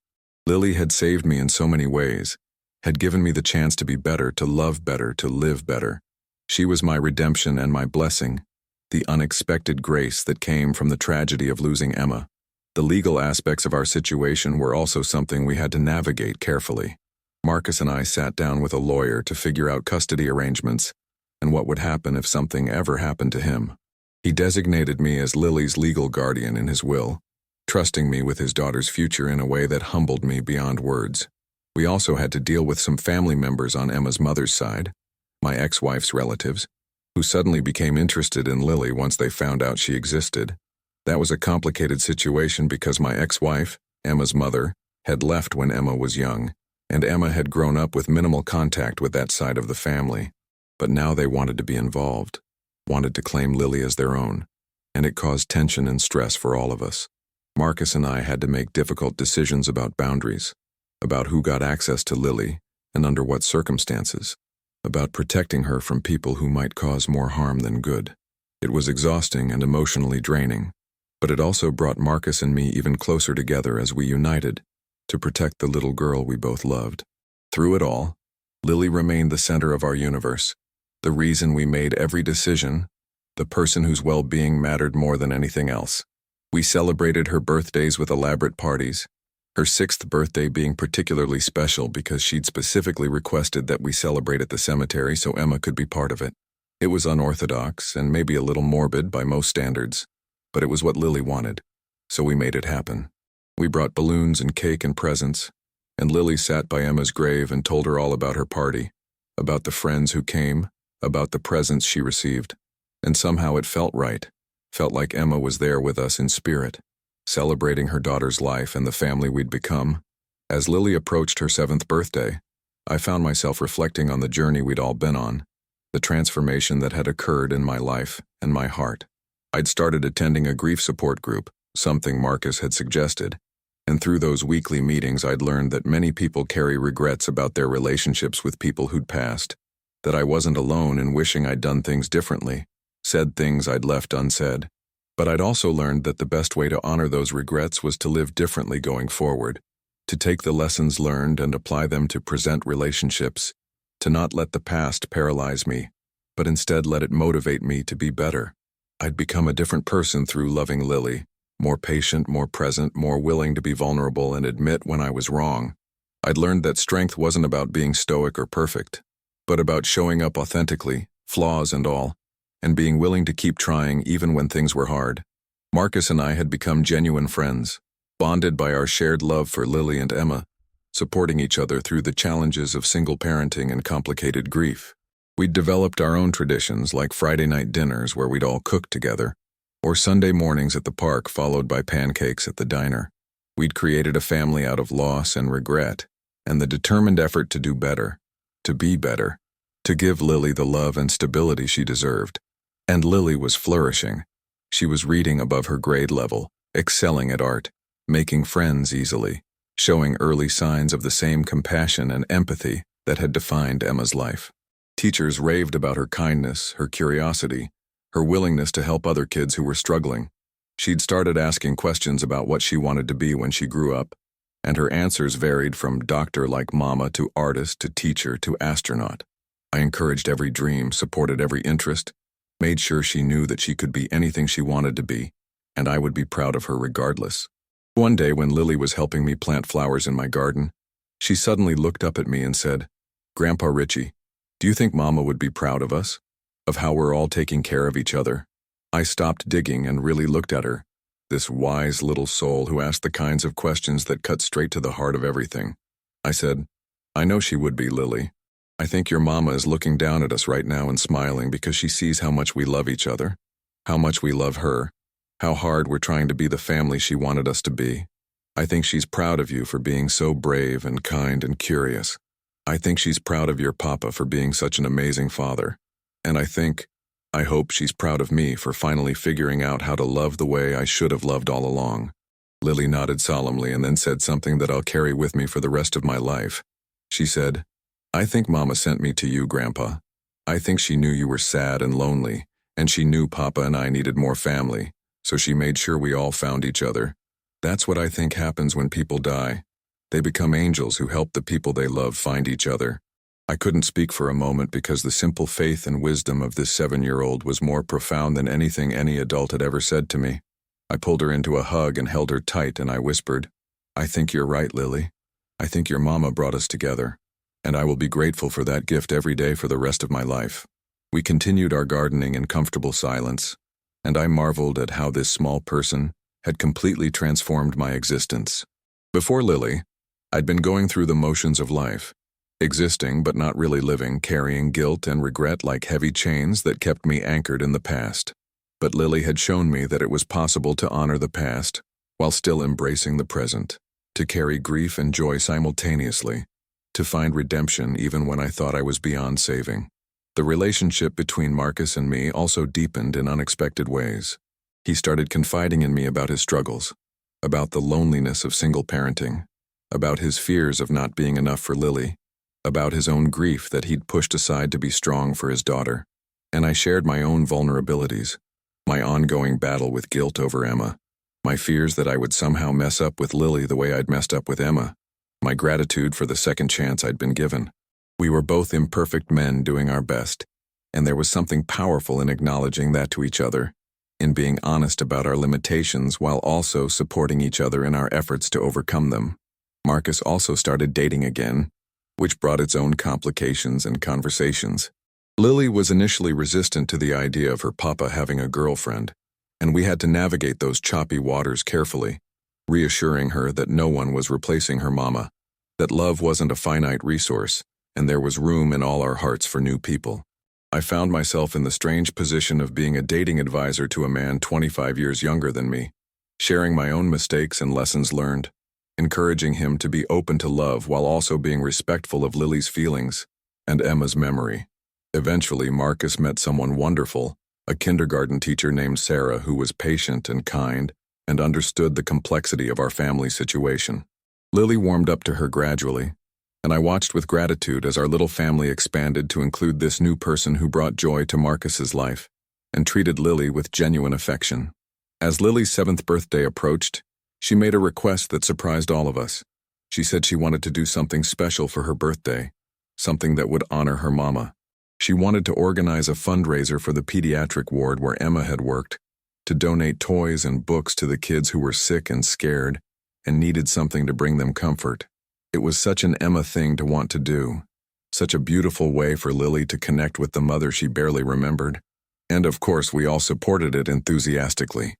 Lily had saved me in so many ways, had given me the chance to be better, to love better, to live better. She was my redemption and my blessing, the unexpected grace that came from the tragedy of losing Emma. The legal aspects of our situation were also something we had to navigate carefully. Marcus and I sat down with a lawyer to figure out custody arrangements and what would happen if something ever happened to him. He designated me as Lily's legal guardian in his will, trusting me with his daughter's future in a way that humbled me beyond words. We also had to deal with some family members on Emma's mother's side, my ex-wife's relatives, who suddenly became interested in Lily once they found out she existed. That was a complicated situation because my ex-wife, Emma's mother, had left when Emma was young, and Emma had grown up with minimal contact with that side of the family. But now they wanted to be involved, wanted to claim Lily as their own, and it caused tension and stress for all of us. Marcus and I had to make difficult decisions about boundaries, about who got access to Lily and under what circumstances, about protecting her from people who might cause more harm than good. It was exhausting and emotionally draining, but it also brought Marcus and me even closer together as we united to protect the little girl we both loved. Through it all, Lily remained the center of our universe, the reason we made every decision, the person whose well-being mattered more than anything else. We celebrated her birthdays with elaborate parties, her 6th birthday being particularly special because she'd specifically requested that we celebrate at the cemetery so Emma could be part of it. It was unorthodox and maybe a little morbid by most standards, but it was what Lily wanted, so we made it happen. We brought balloons and cake and presents, and Lily sat by Emma's grave and told her all about her party, about the friends who came, about the presents she received. And somehow it felt right, felt like Emma was there with us in spirit, celebrating her daughter's life and the family we'd become. As Lily approached her 7th birthday, I found myself reflecting on the journey we'd all been on, the transformation that had occurred in my life and my heart. I'd started attending a grief support group, something Marcus had suggested, and through those weekly meetings I'd learned that many people carry regrets about their relationships with people who'd passed, that I wasn't alone in wishing I'd done things differently, said things I'd left unsaid. But I'd also learned that the best way to honor those regrets was to live differently going forward, to take the lessons learned and apply them to present relationships, to not let the past paralyze me, but instead let it motivate me to be better. I'd become a different person through loving Lily, more patient, more present, more willing to be vulnerable and admit when I was wrong. I'd learned that strength wasn't about being stoic or perfect, but about showing up authentically, flaws and all, and being willing to keep trying even when things were hard. Marcus and I had become genuine friends, bonded by our shared love for Lily and Emma, supporting each other through the challenges of single parenting and complicated grief. We'd developed our own traditions like Friday night dinners where we'd all cook together, or Sunday mornings at the park followed by pancakes at the diner. We'd created a family out of loss and regret, and the determined effort to do better, to be better, to give Lily the love and stability she deserved. And Lily was flourishing. She was reading above her grade level, excelling at art, making friends easily, showing early signs of the same compassion and empathy that had defined Emma's life. Teachers raved about her kindness, her curiosity, her willingness to help other kids who were struggling. She'd started asking questions about what she wanted to be when she grew up, and her answers varied from doctor like mama to artist to teacher to astronaut. I encouraged every dream, supported every interest, made sure she knew that she could be anything she wanted to be, and I would be proud of her regardless. One day when Lily was helping me plant flowers in my garden, she suddenly looked up at me and said, "Grandpa Richie, do you think Mama would be proud of us? Of how we're all taking care of each other?" I stopped digging and really looked at her, this wise little soul who asked the kinds of questions that cut straight to the heart of everything. I said, "I know she would be, Lily. I think your mama is looking down at us right now and smiling because she sees how much we love each other, how much we love her, how hard we're trying to be the family she wanted us to be. I think she's proud of you for being so brave and kind and curious. I think she's proud of your papa for being such an amazing father. And I hope she's proud of me for finally figuring out how to love the way I should have loved all along." Lily nodded solemnly and then said something that I'll carry with me for the rest of my life. She said, "I think Mama sent me to you, Grandpa. I think she knew you were sad and lonely, and she knew Papa and I needed more family, so she made sure we all found each other. That's what I think happens when people die. They become angels who help the people they love find each other. I couldn't speak for a moment because the simple faith and wisdom of this 7-year-old was more profound than anything any adult had ever said to me. I pulled her into a hug and held her tight, and I whispered, "I think you're right, Lily. I think your mama brought us together, and I will be grateful for that gift every day for the rest of my life." We continued our gardening in comfortable silence, and I marveled at how this small person had completely transformed my existence. Before Lily, I'd been going through the motions of life, existing but not really living, carrying guilt and regret like heavy chains that kept me anchored in the past. But Lily had shown me that it was possible to honor the past while still embracing the present, to carry grief and joy simultaneously, to find redemption even when I thought I was beyond saving. The relationship between Marcus and me also deepened in unexpected ways. He started confiding in me about his struggles, about the loneliness of single parenting, about his fears of not being enough for Lily, about his own grief that he'd pushed aside to be strong for his daughter. And I shared my own vulnerabilities, my ongoing battle with guilt over Emma, my fears that I would somehow mess up with Lily the way I'd messed up with Emma, my gratitude for the second chance I'd been given. We were both imperfect men doing our best, and there was something powerful in acknowledging that to each other, in being honest about our limitations while also supporting each other in our efforts to overcome them. Marcus also started dating again, which brought its own complications and conversations. Lily was initially resistant to the idea of her papa having a girlfriend, and we had to navigate those choppy waters carefully, reassuring her that no one was replacing her mama, that love wasn't a finite resource, and there was room in all our hearts for new people. I found myself in the strange position of being a dating advisor to a man 25 years younger than me, sharing my own mistakes and lessons learned, encouraging him to be open to love while also being respectful of Lily's feelings and Emma's memory. Eventually, Marcus met someone wonderful, a kindergarten teacher named Sarah who was patient and kind and understood the complexity of our family situation. Lily warmed up to her gradually, and I watched with gratitude as our little family expanded to include this new person who brought joy to Marcus's life and treated Lily with genuine affection. As Lily's 7th birthday approached, she made a request that surprised all of us. She said she wanted to do something special for her birthday, something that would honor her mama. She wanted to organize a fundraiser for the pediatric ward where Emma had worked, to donate toys and books to the kids who were sick and scared and needed something to bring them comfort. It was such an Emma thing to want to do, such a beautiful way for Lily to connect with the mother she barely remembered. And of course, we all supported it enthusiastically.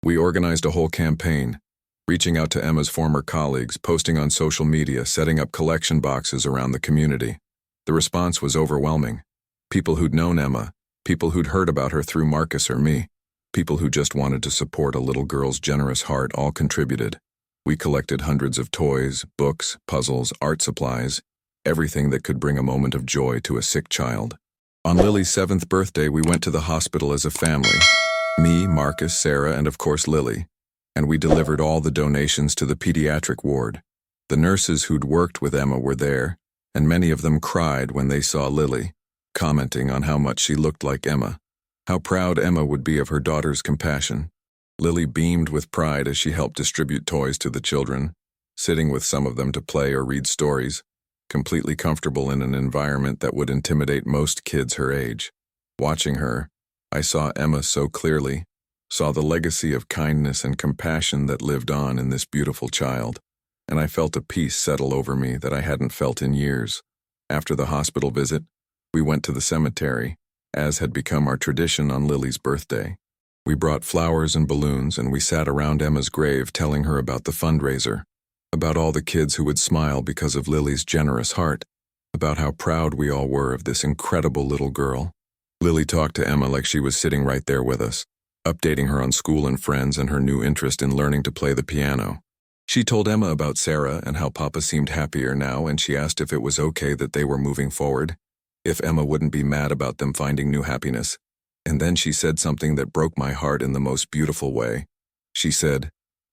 We organized a whole campaign, reaching out to Emma's former colleagues, posting on social media, setting up collection boxes around the community. The response was overwhelming. People who'd known Emma, people who'd heard about her through Marcus or me, people who just wanted to support a little girl's generous heart all contributed. We collected hundreds of toys, books, puzzles, art supplies, everything that could bring a moment of joy to a sick child. On Lily's 7th birthday, we went to the hospital as a family. Me, Marcus, Sarah, and of course Lily. And we delivered all the donations to the pediatric ward. The nurses who'd worked with Emma were there, and many of them cried when they saw Lily, commenting on how much she looked like Emma, how proud Emma would be of her daughter's compassion. Lily beamed with pride as she helped distribute toys to the children, sitting with some of them to play or read stories, completely comfortable in an environment that would intimidate most kids her age. Watching her, I saw Emma so clearly, saw the legacy of kindness and compassion that lived on in this beautiful child, and I felt a peace settle over me that I hadn't felt in years. After the hospital visit, we went to the cemetery, as had become our tradition on Lily's birthday. We brought flowers and balloons, and we sat around Emma's grave telling her about the fundraiser, about all the kids who would smile because of Lily's generous heart, about how proud we all were of this incredible little girl. Lily talked to Emma like she was sitting right there with us, updating her on school and friends and her new interest in learning to play the piano. She told Emma about Sarah and how Papa seemed happier now, and she asked if it was okay that they were moving forward, if Emma wouldn't be mad about them finding new happiness. And then she said something that broke my heart in the most beautiful way. She said,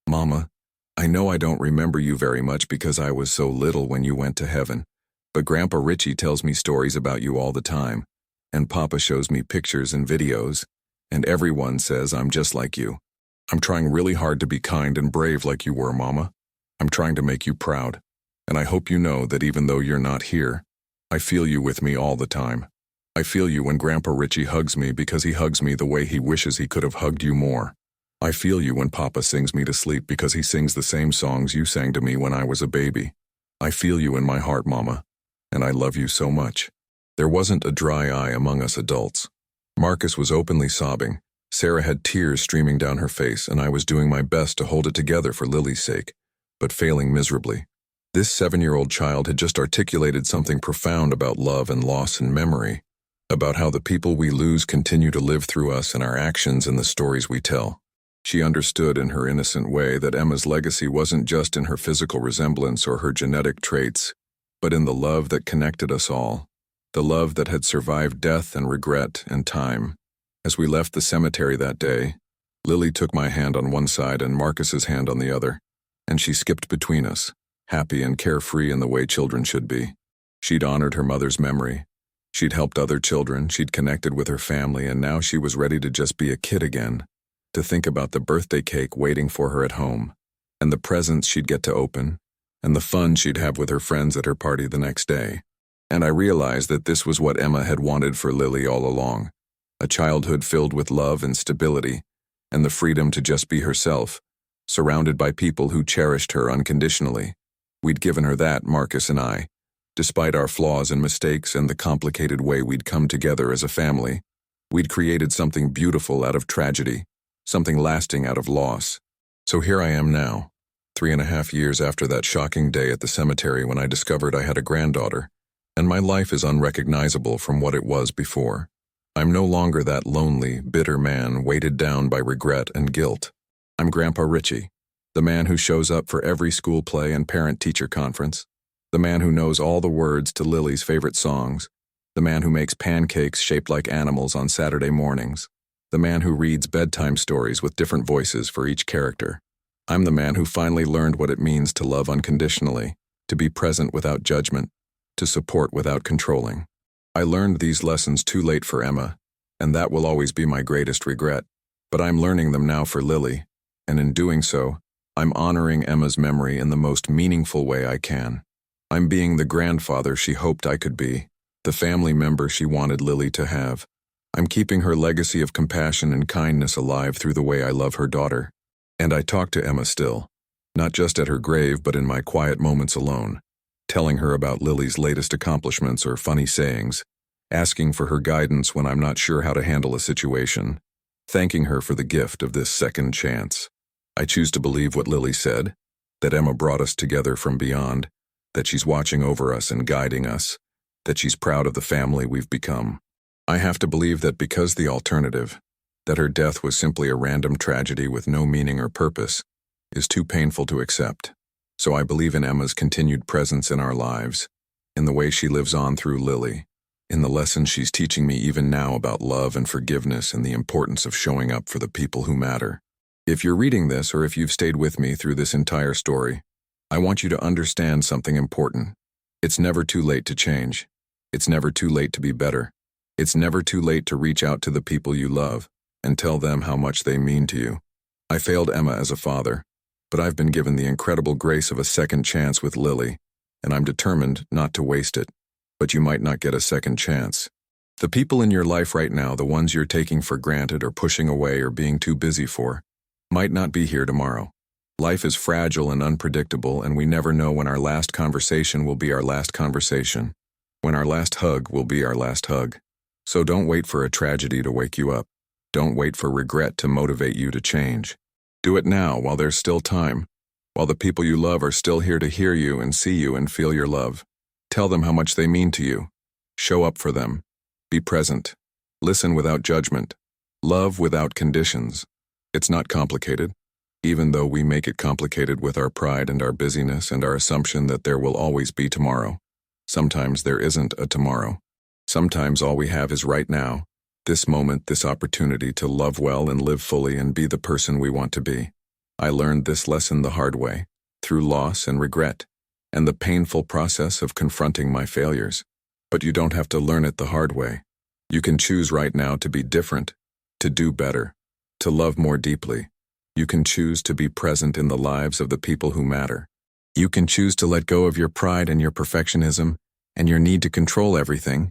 "Mama, I know I don't remember you very much because I was so little when you went to heaven, but Grandpa Richie tells me stories about you all the time, and Papa shows me pictures and videos, and everyone says I'm just like you. I'm trying really hard to be kind and brave like you were, Mama. I'm trying to make you proud. And I hope you know that even though you're not here, I feel you with me all the time. I feel you when Grandpa Richie hugs me because he hugs me the way he wishes he could have hugged you more. I feel you when Papa sings me to sleep because he sings the same songs you sang to me when I was a baby. I feel you in my heart, Mama, and I love you so much. There wasn't a dry eye among us adults. Marcus was openly sobbing. Sarah had tears streaming down her face, and I was doing my best to hold it together for Lily's sake, but failing miserably. This 7-year-old child had just articulated something profound about love and loss and memory, about how the people we lose continue to live through us and our actions and the stories we tell. She understood in her innocent way that Emma's legacy wasn't just in her physical resemblance or her genetic traits, but in the love that connected us all, the love that had survived death and regret and time. As we left the cemetery that day, Lily took my hand on one side and Marcus's hand on the other, and she skipped between us, happy and carefree in the way children should be. She'd honored her mother's memory. She'd helped other children, she'd connected with her family, and now she was ready to just be a kid again, to think about the birthday cake waiting for her at home, and the presents she'd get to open, and the fun she'd have with her friends at her party the next day. And I realized that this was what Emma had wanted for Lily all along, a childhood filled with love and stability, and the freedom to just be herself, surrounded by people who cherished her unconditionally. We'd given her that, Marcus and I. Despite our flaws and mistakes and the complicated way we'd come together as a family, we'd created something beautiful out of tragedy, something lasting out of loss. So here I am now, 3.5 years after that shocking day at the cemetery when I discovered I had a granddaughter, and my life is unrecognizable from what it was before. I'm no longer that lonely, bitter man weighted down by regret and guilt. I'm Grandpa Richie, the man who shows up for every school play and parent-teacher conference, the man who knows all the words to Lily's favorite songs, the man who makes pancakes shaped like animals on Saturday mornings, the man who reads bedtime stories with different voices for each character. I'm the man who finally learned what it means to love unconditionally, to be present without judgment, to support without controlling. I learned these lessons too late for Emma, and that will always be my greatest regret. But I'm learning them now for Lily, and in doing so, I'm honoring Emma's memory in the most meaningful way I can. I'm being the grandfather she hoped I could be, the family member she wanted Lily to have. I'm keeping her legacy of compassion and kindness alive through the way I love her daughter. And I talk to Emma still, not just at her grave but in my quiet moments alone, telling her about Lily's latest accomplishments or funny sayings, asking for her guidance when I'm not sure how to handle a situation, thanking her for the gift of this second chance. I choose to believe what Lily said, that Emma brought us together from beyond, that she's watching over us and guiding us, that she's proud of the family we've become. I have to believe that because the alternative, that her death was simply a random tragedy with no meaning or purpose, is too painful to accept. So I believe in Emma's continued presence in our lives, in the way she lives on through Lily, in the lessons she's teaching me even now about love and forgiveness and the importance of showing up for the people who matter. If you're reading this or if you've stayed with me through this entire story, I want you to understand something important. It's never too late to change. It's never too late to be better. It's never too late to reach out to the people you love and tell them how much they mean to you. I failed Emma as a father, but I've been given the incredible grace of a second chance with Lily, and I'm determined not to waste it. But you might not get a second chance. The people in your life right now, the ones you're taking for granted or pushing away or being too busy for, might not be here tomorrow. Life is fragile and unpredictable, and we never know when our last conversation will be our last conversation, when our last hug will be our last hug. So don't wait for a tragedy to wake you up. Don't wait for regret to motivate you to change. Do it now while there's still time, while the people you love are still here to hear you and see you and feel your love. Tell them how much they mean to you. Show up for them. Be present. Listen without judgment. Love without conditions. It's not complicated, even though we make it complicated with our pride and our busyness and our assumption that there will always be tomorrow. Sometimes there isn't a tomorrow. Sometimes all we have is right now, this moment, this opportunity to love well and live fully and be the person we want to be. I learned this lesson the hard way, through loss and regret, and the painful process of confronting my failures. But you don't have to learn it the hard way. You can choose right now to be different, to do better, to love more deeply. You can choose to be present in the lives of the people who matter. You can choose to let go of your pride and your perfectionism and your need to control everything,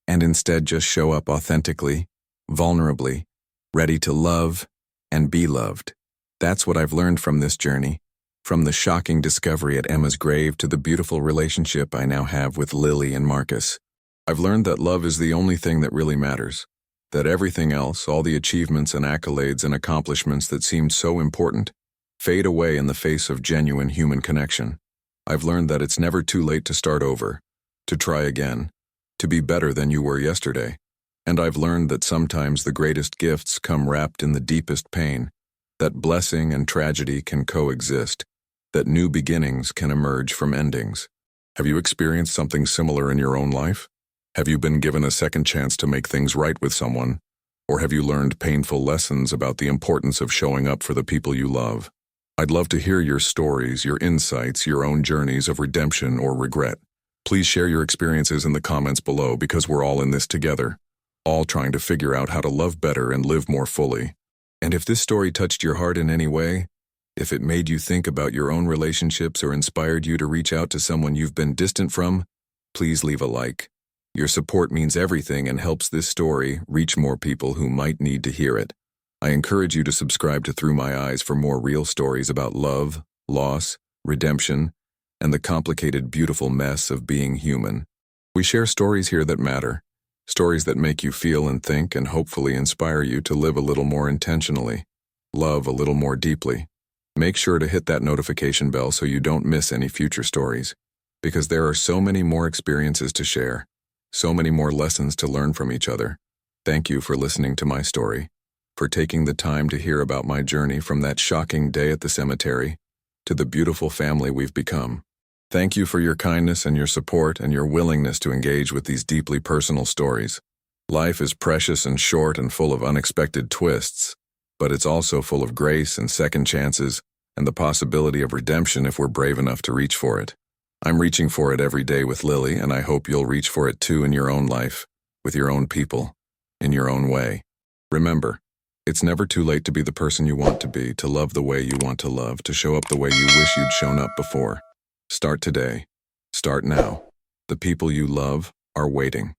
and instead just show up authentically, vulnerably, ready to love and be loved. That's what I've learned from this journey, from the shocking discovery at Emma's grave to the beautiful relationship I now have with Lily and Marcus. I've learned that love is the only thing that really matters, that everything else, all the achievements and accolades and accomplishments that seemed so important, fade away in the face of genuine human connection. I've learned that it's never too late to start over, to try again, to be better than you were yesterday. And I've learned that sometimes the greatest gifts come wrapped in the deepest pain, that blessing and tragedy can coexist, that new beginnings can emerge from endings. Have you experienced something similar in your own life? Have you been given a second chance to make things right with someone? Or have you learned painful lessons about the importance of showing up for the people you love? I'd love to hear your stories, your insights, your own journeys of redemption or regret. Please share your experiences in the comments below because we're all in this together, all trying to figure out how to love better and live more fully. And if this story touched your heart in any way, if it made you think about your own relationships or inspired you to reach out to someone you've been distant from, please leave a like. Your support means everything and helps this story reach more people who might need to hear it. I encourage you to subscribe to Through My Eyes for more real stories about love, loss, redemption, and the complicated, beautiful mess of being human. We share stories here that matter, stories that make you feel and think and hopefully inspire you to live a little more intentionally, love a little more deeply. Make sure to hit that notification bell so you don't miss any future stories, because there are so many more experiences to share, so many more lessons to learn from each other. Thank you for listening to my story, for taking the time to hear about my journey from that shocking day at the cemetery to the beautiful family we've become. Thank you for your kindness and your support and your willingness to engage with these deeply personal stories. Life is precious and short and full of unexpected twists, but it's also full of grace and second chances and the possibility of redemption if we're brave enough to reach for it. I'm reaching for it every day with Lily, and I hope you'll reach for it too in your own life, with your own people, in your own way. Remember, it's never too late to be the person you want to be, to love the way you want to love, to show up the way you wish you'd shown up before. Start today. Start now. The people you love are waiting.